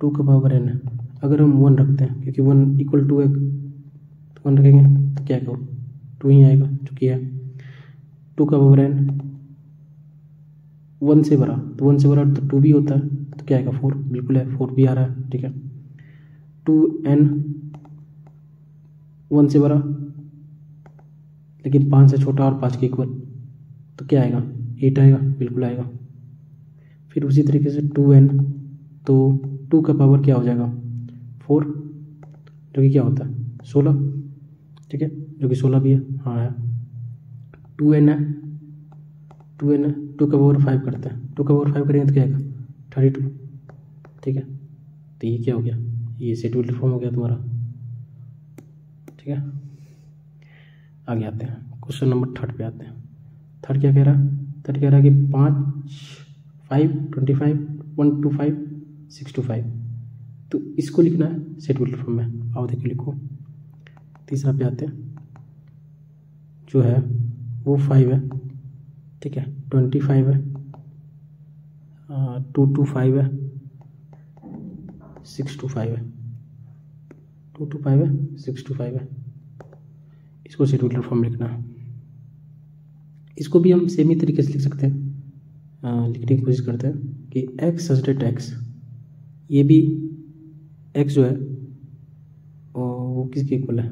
2 का पावर n है। अगर हम 1 रखते हैं, क्योंकि 1 इक्वल टू है, तो 1 रखेंगे तो क्या होगा, 2 ही आएगा, चूँकि है। 2 का पावर n 1 से बड़ा, तो 1 से बड़ा तो 2 भी होता है, तो क्या आएगा 4, बिल्कुल है 4 भी आ रहा है, ठीक है। 2n 1 से बड़ा लेकिन 5 से छोटा और 5 के इक्वल, तो क्या आएगा 8 आएगा, बिल्कुल आएगा। फिर उसी तरीके से 2n, तो 2 का पावर क्या हो जाएगा 4, जो कि क्या होता है 16, ठीक है, जो कि 16 भी है, हाँ है। 2n है, 2 का पावर 5 करते हैं, 2 का पावर 5 करेंगे तो क्या आएगा 32, ठीक है। तो ये क्या हो गया, ये सेट विल्टर फॉर्म हो गया तुम्हारा, ठीक है। आगे आते हैं, क्वेश्चन नंबर 3 पे आते हैं। 3 क्या कह रहा है, 3 कह रहा है कि 5 5 25 1 to 5 6 to 5, तो इसको लिखना है सेट विल्टर फॉर्म में। आओ देखो लिखो। तीसरा पे आते हैं, जो है वो 5 है, ठीक है, 25 है, 2 to 5 है, 6 to 5 है, 2 to 5 है, 6 to 5 है। इसको सेट विल्टर फॉर्म लिखना है। इसको भी हम सेम ही तरीके से लिख सकते हैं, लिखने की कोशिश करते हैं कि x सच दैट x, ये भी x जो है वो किसके इक्वल है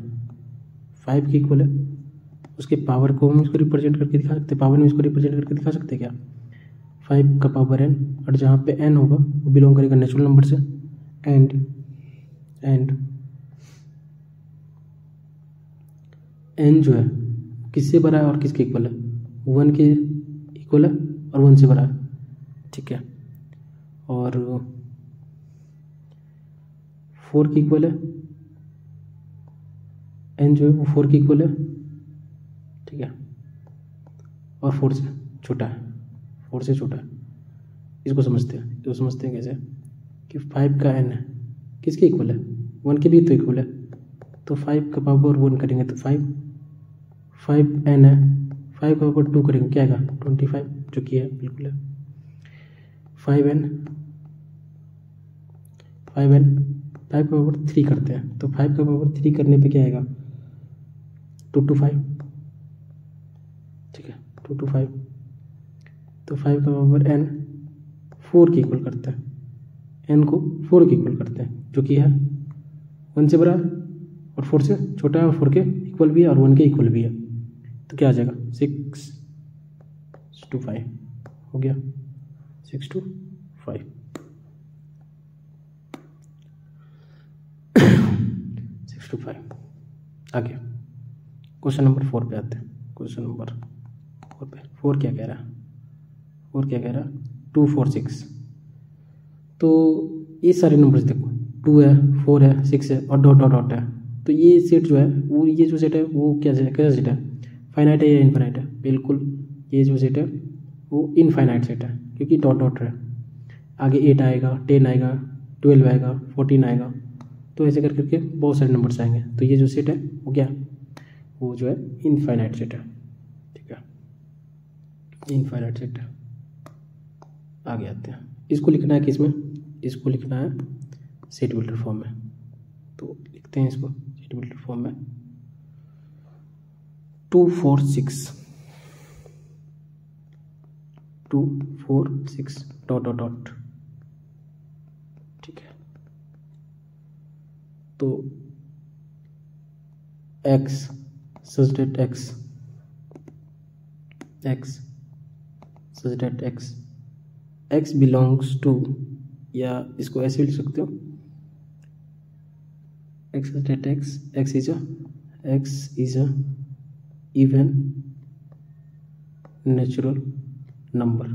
5 के इक्वल है। उसके पावर को हम इसको रिप्रेजेंट करके दिखा सकते हैं, पावर में इसको रिप्रेजेंट करके दिखा सकते हैं क्या, 5 का पावर n, और जहाँ पे n होगा वो बिलोंग करेगा नेचुरल नंबर से, एंड n जो है किससे बड़ा है और किसके इक्वल है, 1 के इक्वल है और 1 से बड़ा है, ठीक है। और 4 के इक्वल है, n जो है वो 4 के इक्वल है, ठीक है, और 4 से छोटा है, 4 से छोटा है। इसको समझते हैं, तो समझते हैं कैसे कि 5 का n है किसके इक्वल है, 1 के भी तो इक्वल है, तो 5 का पावर 1 करेंगे तो 5 n है, 5 का पावर 2 करेंगे क्या आएगा 25, जो कि है बिल्कुल है। 5n 5 का पावर 3 करते हैं, तो 5 का पावर 3 करने पे क्या आएगा 2 to 5, ठीक है, 2 to 5। तो 5 का पावर n 4 के इक्वल करते हैं, n को 4 के इक्वल करते हैं, जो कि है 1 से बड़ा और 4 से छोटा है, और 4 के इक्वल भी है और 1 के इक्वल भी है, तो क्या आ जाएगा 6 to 5 हो गया, 6 to 5 6 to 5। आगे क्वेश्चन नंबर 4 पे आते हैं। क्वेश्चन नंबर 4 पे 4 क्या कह रहा है, 4 क्या कह रहा है 2 4 6। तो ये सारे नंबर्स देखो, 2 है, 4 है, 6 है और डॉट डॉट डॉट है, तो ये सेट जो है वो, ये जो सेट है वो क्या है, कैसा सेट है, फाइनाइट है या इनफाइनाइट है, बिल्कुल ये जो सेट है वो इनफाइनाइट सेट है, क्योंकि डॉट डॉट है। आगे 8 आएगा, 10 आएगा, 12 आएगा, 14 आएगा, तो ऐसे कर करके बहुत सारे नंबर्स आएंगे, तो ये जो सेट है वो क्या, वो जो है इनफाइनाइट सेट है, ठीक है, इनफाइनाइट सेट है। आगे आते हैं, इसको लिखना है किसमें, इसको लिखना है सेट विल्टर फॉर्म में, तो लिखते हैं इसको सेट विल्टर फॉर्म में। 2 4 6 2 4 6 डॉट डॉट डॉट, ठीक है। तो x such that x such that x belongs to, या इसको ऐसे भी लिख सकते हो, x such that x is a even natural number,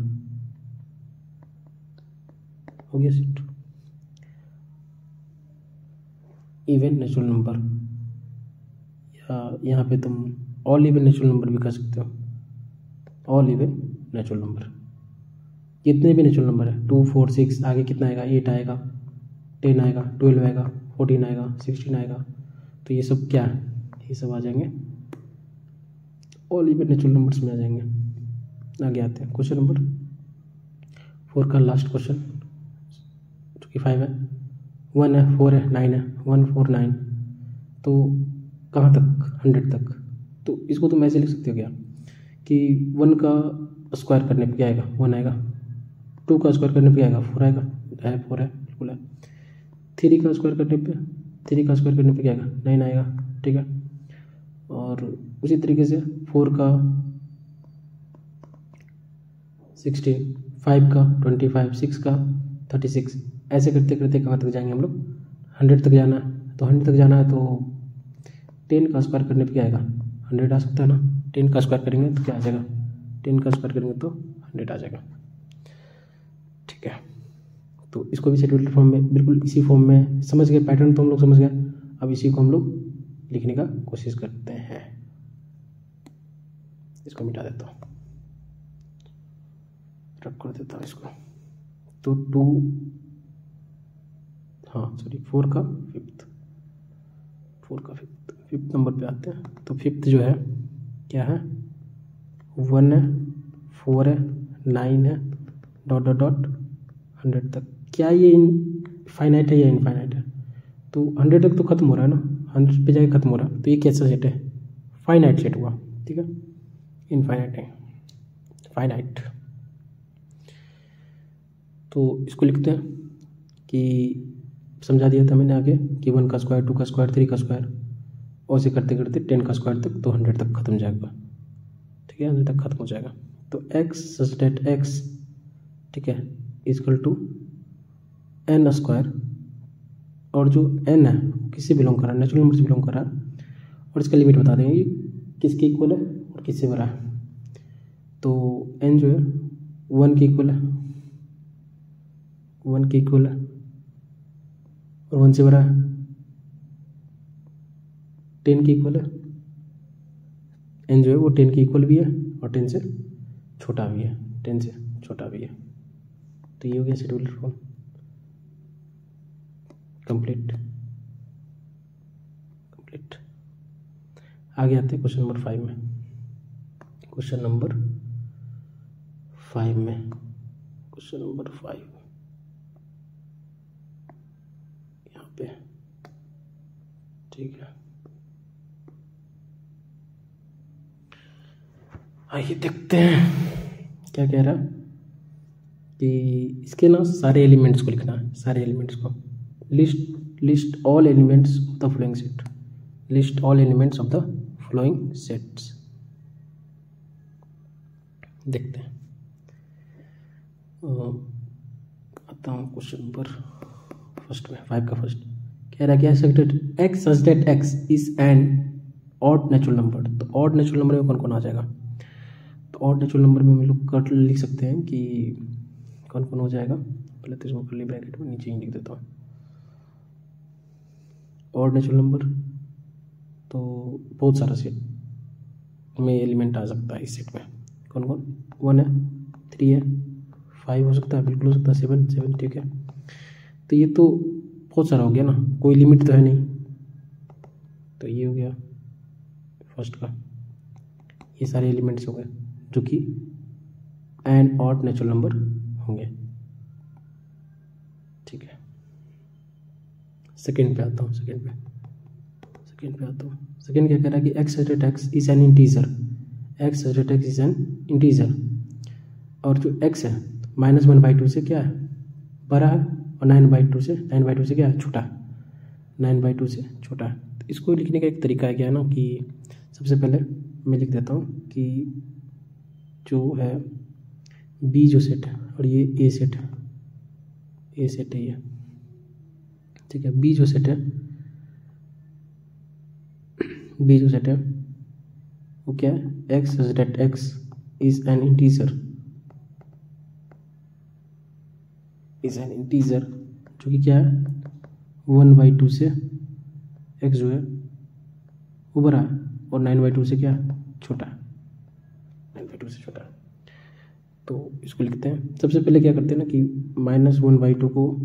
हो गया सेट, इवन नेचुरल नंबर, या यहाँ पे तुम ऑल इवन नेचुरल नंबर भी कर सकते हो, ऑल इवन नेचुरल नंबर, जितने भी नेचुरल नंबर है 2 4 6, आगे कितना आएगा 8 आएगा, 10 आएगा, 12 आएगा, 14 आएगा, 16 आएगा, तो ये सब क्या है, ये सब आ जाएंगे ऑल इवन नेचुरल नंबर्स में आ जाएंगे। आगे आते हैं क्वेश्चन नंबर 4 का लास्ट क्वेश्चन, जो कि 5 है, 1 है, 4 है, 9 है, 1 4 9, तो कहाँ तक 100 तक, तो इसको तुम ऐसे लिख सकते हो क्या कि 1 का स्क्वायर करने पे क्या आएगा, 1 आएगा। 2 का स्क्वायर करने पे क्या आएगा, 4 आएगा, 4 है बिल्कुल है। 3 का स्क्वायर करने पे क्या आएगा, 9 आएगा, ठीक है। और उसी तरीके से 4 का 16, 5 का 25, 6 का 36, ऐसे करते करते कहाँ तक जाएंगे हम लोग, 100 तक जाना है। तो 100 तक जाना है तो 10 का स्क्वायर करने पे क्या आएगा, 100 आ सकता है ना। 10 का स्क्वायर करेंगे तो क्या आ जाएगा, 10 का स्क्वायर करेंगे तो 100 आ जाएगा, ठीक है। तो इसको भी शेड्यूल्ड फॉर्म में, बिल्कुल इसी फॉर्म में, समझ गए पैटर्न तो हम लोग समझ गए। अब इसी को हम लोग लिखने का कोशिश करते हैं। इसको मिटा देता हूँ, रब कर देता हूँ इसको। तो 4 का फिफ्थ नंबर पे आते हैं। तो फिफ्थ जो है क्या है, 1 है, 4 है, 9 है, डॉट डॉट डॉट 100 तक। क्या ये फाइनाइट है या इनफाइनाइट है, तो 100 तक तो खत्म हो रहा है ना, 100 पे जाके खत्म हो रहा है। तो ये कैसा सेट है, फाइनाइट सेट हुआ, ठीक है, इनफाइनाइट है, फाइनाइट। तो इसको लिखते हैं कि समझा दिया था मैंने आगे कि 1 का स्क्वायर, 2 का स्क्वायर, 3 का स्क्वायर, और से करते करते 10 का स्क्वायर तक, तो 100 तक खत्म जाएगा, ठीक है, 100 तक खत्म हो जाएगा। तो x सच दैट x, ठीक है, इक्वल टू n स्क्वायर, और जो n है किससे बिलोंग कर रहा है, नेचुरल नंबर से बिलोंग कर रहा है, और इसका लिमिट बता देंगे किसके इक्वल है और किससे बड़ा है। तो n जो है 1 के इक्वल है, 1 के इक्वल है, और 1 से बड़ा है, 10 के इक्वल है। n जो है वो 10 के इक्वल भी है और 10 से छोटा भी है, 10 से छोटा भी है। तो ये हो गया शेड्यूल्ड फॉर्म कंप्लीट। आगे आते हैं क्वेश्चन नंबर 5 में। क्वेश्चन नंबर 5 यहाँ पे, ठीक है। आइए देखते हैं क्या कह रहा है कि इसके ना सारे एलिमेंट्स को लिखना है, सारे एलिमेंट्स को। List all elements of the following set, list all elements of the flowing sets. देखते हैं, आता हूँ क्वेश्चन नंबर फर्स्ट में, 5 का फर्स्ट कह रहा है क्या, x such that x is N odd natural number. तो ऑड नेचुरल नंबर में कौन कौन आ जाएगा, तो ऑड नेचुरल नंबर में हम लोग कट लिख सकते हैं कि कौन कौन हो जाएगा। पहले तो इसको कर्ली ब्रैकेट में नीचे ही लिख देता हूँ। ऑड नेचुरल नंबर तो बहुत सारा सेट में एलिमेंट आ सकता है इस सेट में। कौन कौन, 1 है, 3 है, 5 हो सकता है, बिल्कुल हो सकता है, 7, ठीक है। तो ये तो बहुत सारा हो गया ना, कोई लिमिट तो है नहीं। तो ये हो गया फर्स्ट का, ये सारे एलिमेंट्स हो गए जो कि एन ऑड नेचुरल नंबर होंगे, ठीक है। सेकेंड पे आता हूँ, सेकेंड क्या कह रहा है कि x such that x is an integer, x such that x is an integer, और जो x है -1/2 से क्या है, बड़ा है, और 9/2 से क्या है, छोटा है, 9/2 से छोटा है। तो इसको लिखने का एक तरीका है क्या है ना, कि सबसे पहले मैं लिख देता हूँ कि जो है b जो सेट है, और ये a सेट है, ये, ठीक है। b जो सेट है वो क्या है, x such that x is an integer, जो कि क्या है 1/2 से x जो है वो बड़ा है, और 9/2 से क्या है, छोटा है, 9/2 से छोटा है। तो इसको लिखते हैं, सबसे पहले क्या करते हैं ना कि -1/2 को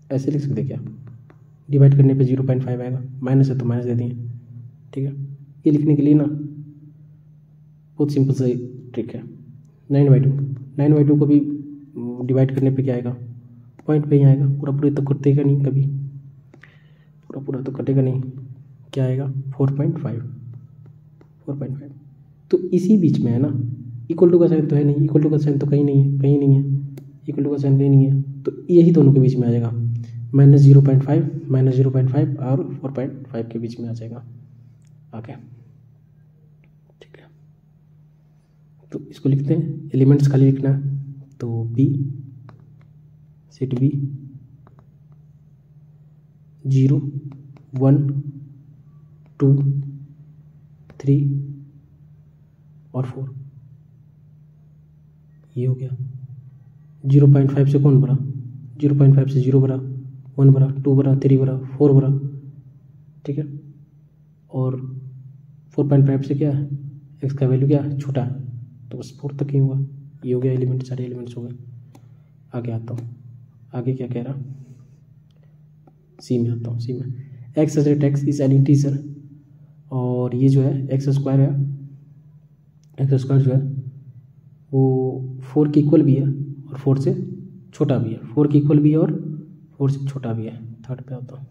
ऐसे लिख सकते, क्या डिवाइड करने पे 0.5 आएगा, माइनस है तो माइनस दे दिए, ठीक है। ये लिखने के लिए ना बहुत सिंपल सा ट्रिक है, 9/2 को भी डिवाइड करने पे क्या आएगा, पॉइंट पे ही आएगा, पूरा तो कटेगा नहीं, कभी पूरा तो कटेगा नहीं, क्या आएगा 4.5 4.5। तो इसी बीच में है ना, इक्वल टू का साइन तो है नहीं, इक्वल टू का साइन तो कहीं नहीं है, कहीं नहीं है, इक्वल टू का साइन कहीं नहीं है, तो यही दोनों के बीच में आ जाएगा, -0.5 और 4.5 के बीच में आ जाएगा। ओके ठीक है, तो इसको लिखते हैं, एलिमेंट्स खाली लिखना है, तो बी सेट बी 0 1 2 3 और 4, ये हो गया। 0.5 से कौन भरा, 0.5 से 0 भरा, 1 भरा, 2 भरा, 3 भरा, 4 भरा, ठीक है। और 4.5 से क्या है, एक्स का वैल्यू क्या है, छोटा है, तो बस 4 तक ही हुआ। ये हो गया एलिमेंट, सारे एलिमेंट्स हो गए। आगे आता हूँ, आगे क्या कह रहा, सी में आता हूँ। सी में x at x is an integer, और ये जो है एक्स स्क्वायर है, एक्स स्क्वायर जो है वो 4 के इक्वल भी है और 4 से छोटा भी है, 4 के इक्वल भी है और 4 से छोटा भी है। थर्ड पे आता हूँ,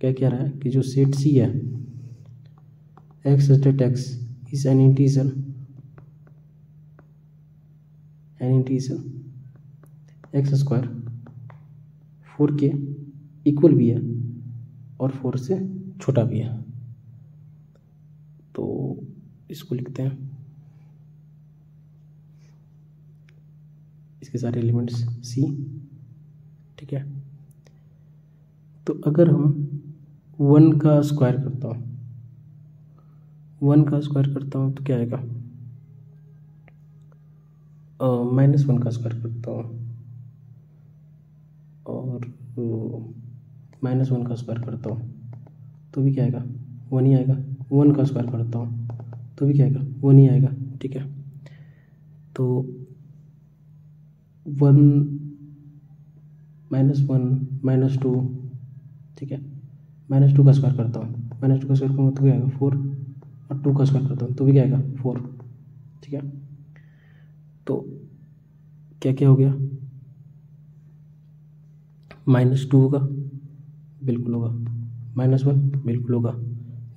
क्या कह रहा है कि जो सेट सी है, x at x is an integer x square 4 के इक्वल भी है और 4 से छोटा भी है। तो इसको लिखते हैं, इसके सारे एलिमेंट्स सी, ठीक है। तो अगर हम 1 का स्क्वायर करता हूँ, 1 का स्क्वायर करता हूँ तो क्या आएगा, -1 का स्क्वायर करता हूँ और -1 का स्क्वायर करता हूँ तो भी क्या आएगा, 1 ही आएगा। 1 का स्क्वायर करता हूँ तो भी क्या आएगा, 1 ही आएगा, ठीक है। तो 1 -2, ठीक है, -2 का स्क्वायर करता हूँ, -2 का स्क्वायर करूँगा तो क्या आएगा 4, और 2 का स्क्वायर करता हूँ तो भी क्या आएगा 4, ठीक है। तो क्या क्या हो गया, -2 होगा, बिल्कुल होगा, -1 बिल्कुल होगा,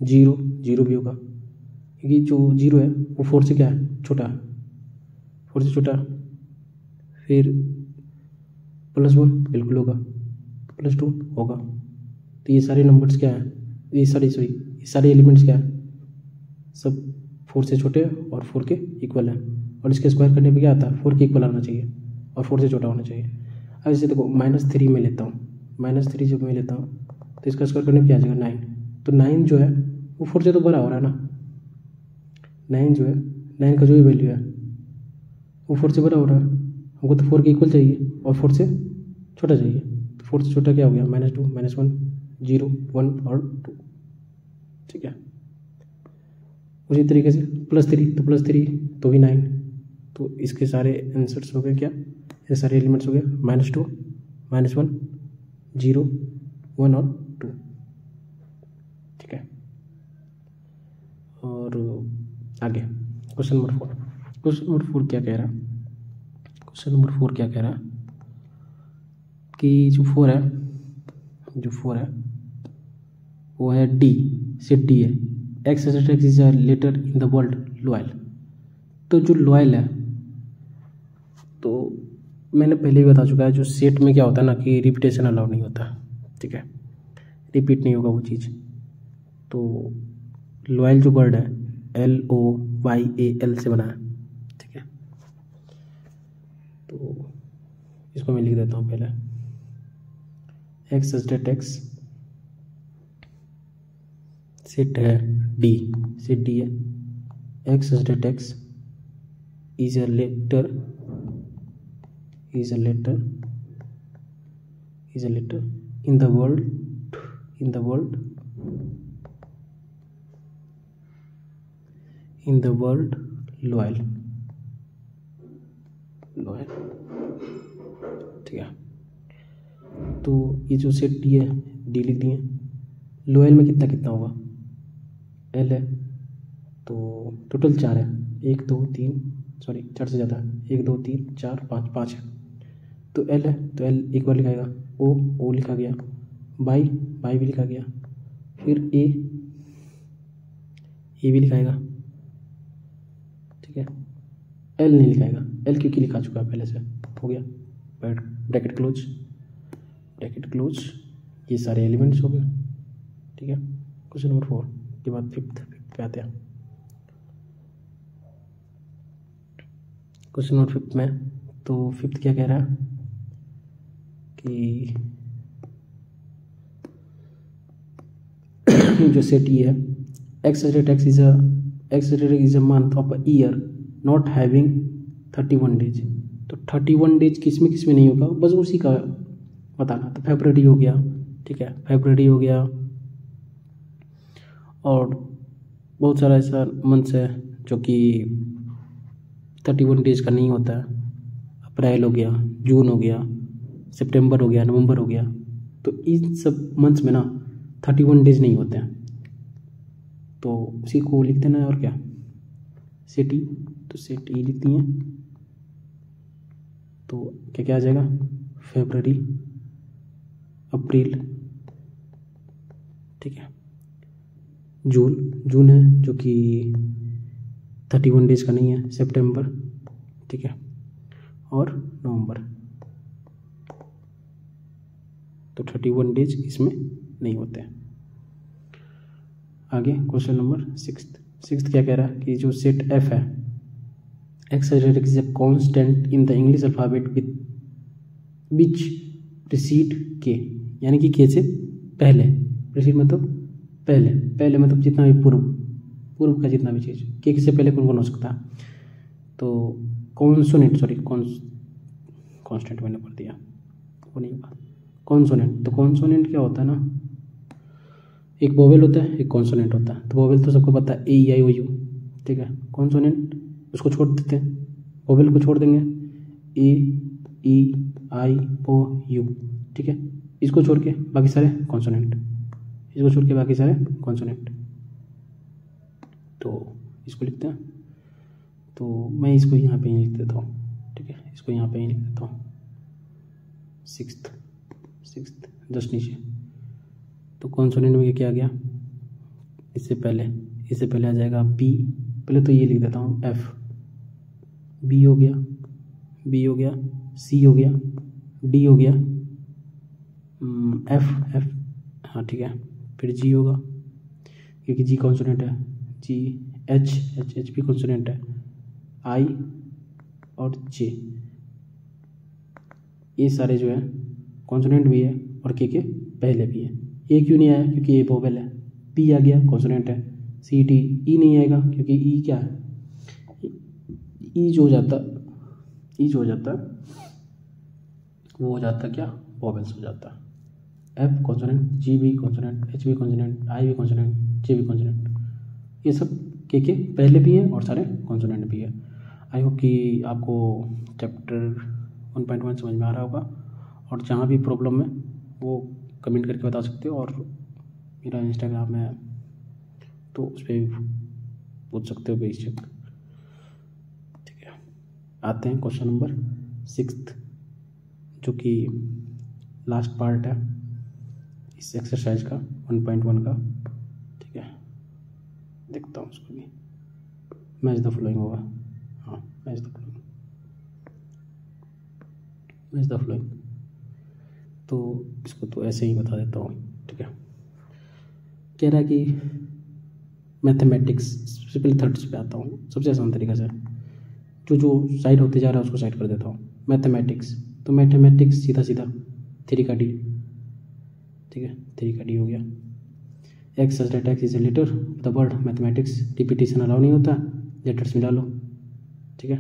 0 भी होगा, क्योंकि जो 0 है वो 4 से क्या है, छोटा है, 4 से छोटा। फिर +1 बिल्कुल होगा, +2 होगा। तो ये सारे नंबर्स क्या है, ये सारे एलिमेंट्स क्या है, सब 4 से छोटे और 4 के इक्वल है। और इसके स्क्वायर करने पे क्या आता है, 4 के इक्वल आना चाहिए और 4 से छोटा होना चाहिए। अब इसे देखो -3 में लेता हूँ, -3 जब मैं लेता हूँ तो इसका स्क्वायर करने पे क्या आ जाएगा 9। तो 9 जो है वो 4 से तो बड़ा हो रहा है ना, 9 जो है, 9 का जो भी वैल्यू है वो 4 से बड़ा हो रहा है, हमको तो 4 के इक्वल चाहिए और 4 से छोटा चाहिए। तो 4 से छोटा क्या हो गया, -2 -1 0 1 और 2, ठीक है। उसी तरीके से +3 तो भी 9। तो इसके सारे आंसर्स हो गए क्या, ये सारे एलिमेंट्स हो गए -2 -1 0 1 और 2, ठीक है। और आगे क्वेश्चन नंबर 4, क्वेश्चन नंबर 4 क्या कह रहा है, क्वेश्चन नंबर 4 क्या कह रहा है कि जो 4 है वो है डी, सेट डी है, x is a letter in the word loyal. तो जो लोयल है, तो मैंने पहले ही बता चुका है, जो सेट में क्या होता है ना कि रिपीटेशन अलाउ नहीं होता, ठीक है, रिपीट नहीं होगा वो चीज़। तो लोयल जो वर्ड है LOYAL से बना है, ठीक है। तो इसको मैं लिख देता हूँ पहले, एक्स एट एक्स सेट है डी, सेट डी है, x at x is a letter in the world loyal, ठीक है। तो ये जो सेट डी है, डी लिख दिए, लोयल में कितना होगा, एल है, तो टोटल 4 है, 1 2 3 सॉरी 4 से ज़्यादा है, 1 2 3 4 5 है। तो एल है तो एल एक बार लिखा गया, ओ लिखा गया, बाई भी लिखा गया, फिर ए ये भी लिखाएगा, ठीक है। एल नहीं लिखाएगा, एल क्योंकि लिखा चुका है पहले से, हो गया। ब्रैकेट क्लोज, ब्रैकेट क्लोज, ये सारे एलिमेंट्स हो गए, ठीक है। क्वेश्चन नंबर 4 के बाद फिफ्थ पे आते हैं। क्वेश्चन नंबर 5 में, तो फिफ्थ क्या कह रहा है कि जो सेट ई है, x is a month of a year not having 31 days. तो 31 डेज किस में नहीं होगा, बस उसी का बताना। तो फरवरी हो गया, ठीक है, फरवरी हो गया, और बहुत सारा ऐसा मंथ्स है जो कि 31 डेज का नहीं होता है। अप्रैल हो गया, जून हो गया, सितंबर हो गया, नवंबर हो गया। तो इन सब मंथ्स में ना 31 डेज नहीं होते हैं, तो उसी को लिख देना है। और क्या, सेट ई, तो सेट ई लिखती हैं, तो क्या क्या आ जाएगा, फरवरी, अप्रैल, ठीक है, जून है जो कि 31 डेज का नहीं है, सितंबर, ठीक है, और नवंबर। तो 31 डेज इसमें नहीं होते हैं। आगे क्वेश्चन नंबर 6 क्या कह रहा है कि जो सेट एफ है, x is a constant in the English alphabet with which preceded के, यानी कि के से पहले, प्रीसीड मतलब पहले मतलब जितना भी पूर्व का जितना भी चीज़, के से पहले कौन कौन हो सकता है। तो कॉन्सोनेंट, सॉरी कॉन्स्टेंट मैंने पढ़ दिया, वो नहीं होगा, कॉन्सोनेंट। तो कॉन्सोनेंट क्या होता है ना, एक वोवेल होता है, एक कॉन्सोनेंट होता है। तो वोवेल तो सबको पता है, ए ई आई ओ यू, ठीक है। कॉन्सोनेंट उसको छोड़ देते हैं, वोवेल को छोड़ देंगे, ए ई आई ओ यू, ठीक है। इसको छोड़ के बाकी सारे कॉन्सोनेंट, इसको छोड़ के बाकी सारे कॉन्सोनेंट। तो इसको लिखते हैं, तो मैं इसको यहाँ पे ही लिख देता हूँ, ठीक है, इसको यहाँ पे ही लिख देता हूँ, सिक्स्थ जस्ट नीचे। तो कॉन्सोनेंट में क्या आ गया, इससे पहले आ जाएगा बी, पहले तो ये लिख देता हूँ एफ, बी हो गया, सी हो गया, डी हो गया, एफ, हाँ ठीक है, फिर जी होगा क्योंकि जी कॉन्सोनेंट है, जी, एच भी कॉन्सोनेंट है, आई और जे, ये सारे जो है कॉन्सोनेंट भी है और के पहले भी है। ए क्यों नहीं आया, क्योंकि ए वोवेल है। पी आ गया, कॉन्सोनेंट है। सी डी, ई नहीं आएगा क्योंकि ई क्या है, ई जो हो जाता वो हो जाता क्या, वोवेल्स हो जाता। एफ कॉन्सोनेंट, जी भी कॉन्सोनेंट, एच भी कॉन्सोनेंट, आई भी कॉन्सोनेंट, जे भी कॉन्सोनेंट, ये सब के पहले भी है और सारे कॉन्सोनेंट भी है। आई होप कि आपको चैप्टर 1.1 समझ में आ रहा होगा, और जहाँ भी प्रॉब्लम है वो कमेंट करके बता सकते हो, और मेरा इंस्टाग्राम है तो उस पर पूछ सकते हो बेशक, ठीक है। आते हैं क्वेश्चन नंबर 6 जो कि लास्ट पार्ट है इस एक्सरसाइज का 1.1 का, ठीक है। देखता हूँ उसको भी, मैच द फ्लोइंग होगा, हाँ मैच द फ्लोइंग। तो इसको तो ऐसे ही बता देता हूँ, ठीक है। कह रहा है कि मैथमेटिक्स, सबसे पहले थर्ड्स पे आता हूँ, सबसे आसान तरीका से, जो साइड होते जा रहा है उसको साइड कर देता हूँ। मैथमेटिक्स, तो मैथमेटिक्स सीधा 3 का डी, ठीक है, 3 का डी हो गया। X such that x is a letter the word mathematics, repetition allow नहीं होता, लेटर्स मिला लो, ठीक है।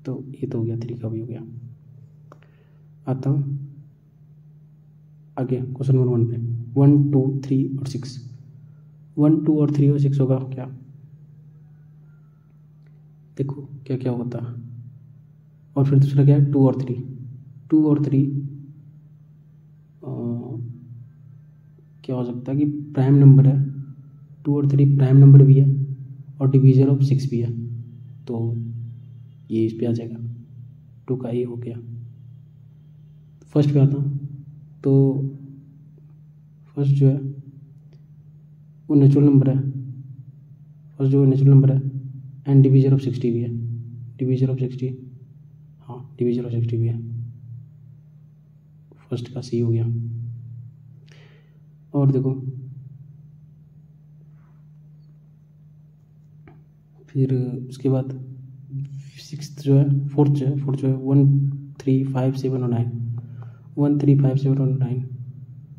तो ये तो हो गया, 3 का भी हो गया। आता हूँ आगे क्वेश्चन नंबर 1 पे, 1, 2, 3 और 6, 1, 2 और 3 और 6 होगा क्या, देखो क्या क्या होता है। और फिर दूसरा क्या है, 2 और 3 क्या हो सकता है कि प्राइम नंबर है, 2 और 3 प्राइम नंबर भी है और डिवीजर ऑफ 6 भी है, तो ये इस पे आ जाएगा, 2 का ये हो गया। फर्स्ट पे आता हूँ, तो फर्स्ट जो है वो नेचुरल नंबर है, फर्स्ट जो नेचुरल नंबर है एंड डिवीजर ऑफ 60 भी है, डिवीजर ऑफ 60, हाँ डिवीजर ऑफ 60 भी है, फर्स्ट का सी हो गया। और देखो फिर उसके बाद सिक्स्थ जो है, फोर्थ जो है 1 3 5 7 और 9, 1 3 5 7 और 9,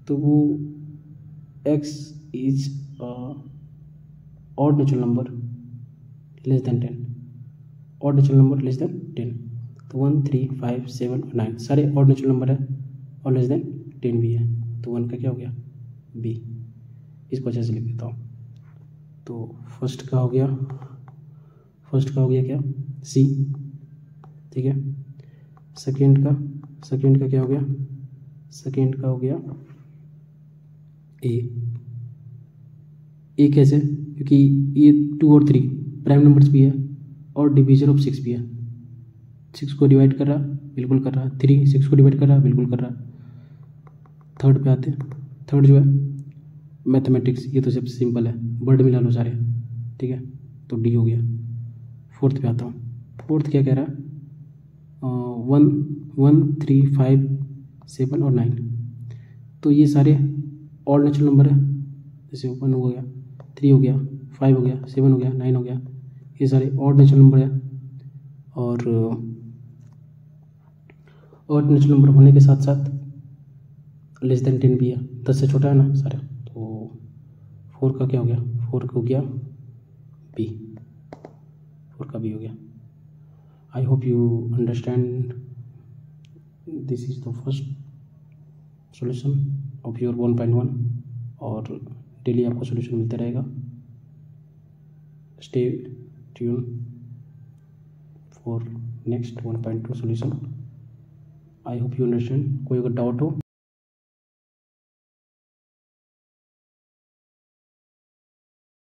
तो वो x is odd natural number less then 10, odd natural number less then 10, तो 1 3 5 7 और 9 सारे ऑड नेचुरल नंबर है और लेस देन 10 भी है, तो 1 का क्या हो गया बी। इसको अच्छे से लिख देता हूँ। तो फर्स्ट का हो गया क्या सी, ठीक है। सेकेंड का क्या हो गया, सेकेंड का हो गया ए कैसे, क्योंकि ये 2 और 3 प्राइम नंबर्स भी है और डिवीजर ऑफ 6 भी है, 6 को डिवाइड कर रहा बिल्कुल कर रहा, 3 6 को डिवाइड कर रहा बिल्कुल कर रहा। थर्ड पे आते हैं, थर्ड जो है मैथमेटिक्स, ये तो सबसे सिंपल है, वर्ड मिला लो सारे, ठीक है, तो डी हो गया। फोर्थ पे आता हूँ, फोर्थ क्या कह रहा है 1 3 5 7 और 9, तो ये सारे ऑड नेचुरल नंबर है, जैसे 1 हो गया 3 हो गया 5 हो गया 7 हो गया 9 हो गया, ये सारे ऑड नेचुरल नंबर है। और ऑड नेचुरल नंबर होने के साथ साथ लेस देन 10 भी है, 10 से छोटा है ना सारे, तो 4 का क्या हो गया, 4 का हो गया बी, 4 का बी हो गया। I hope you understand, this is the first solution of your 1.1 और डेली आपको सॉल्यूशन मिलता रहेगा। Stay tune for next 1.2 solution. I hope you understand. कोई अगर डाउट हो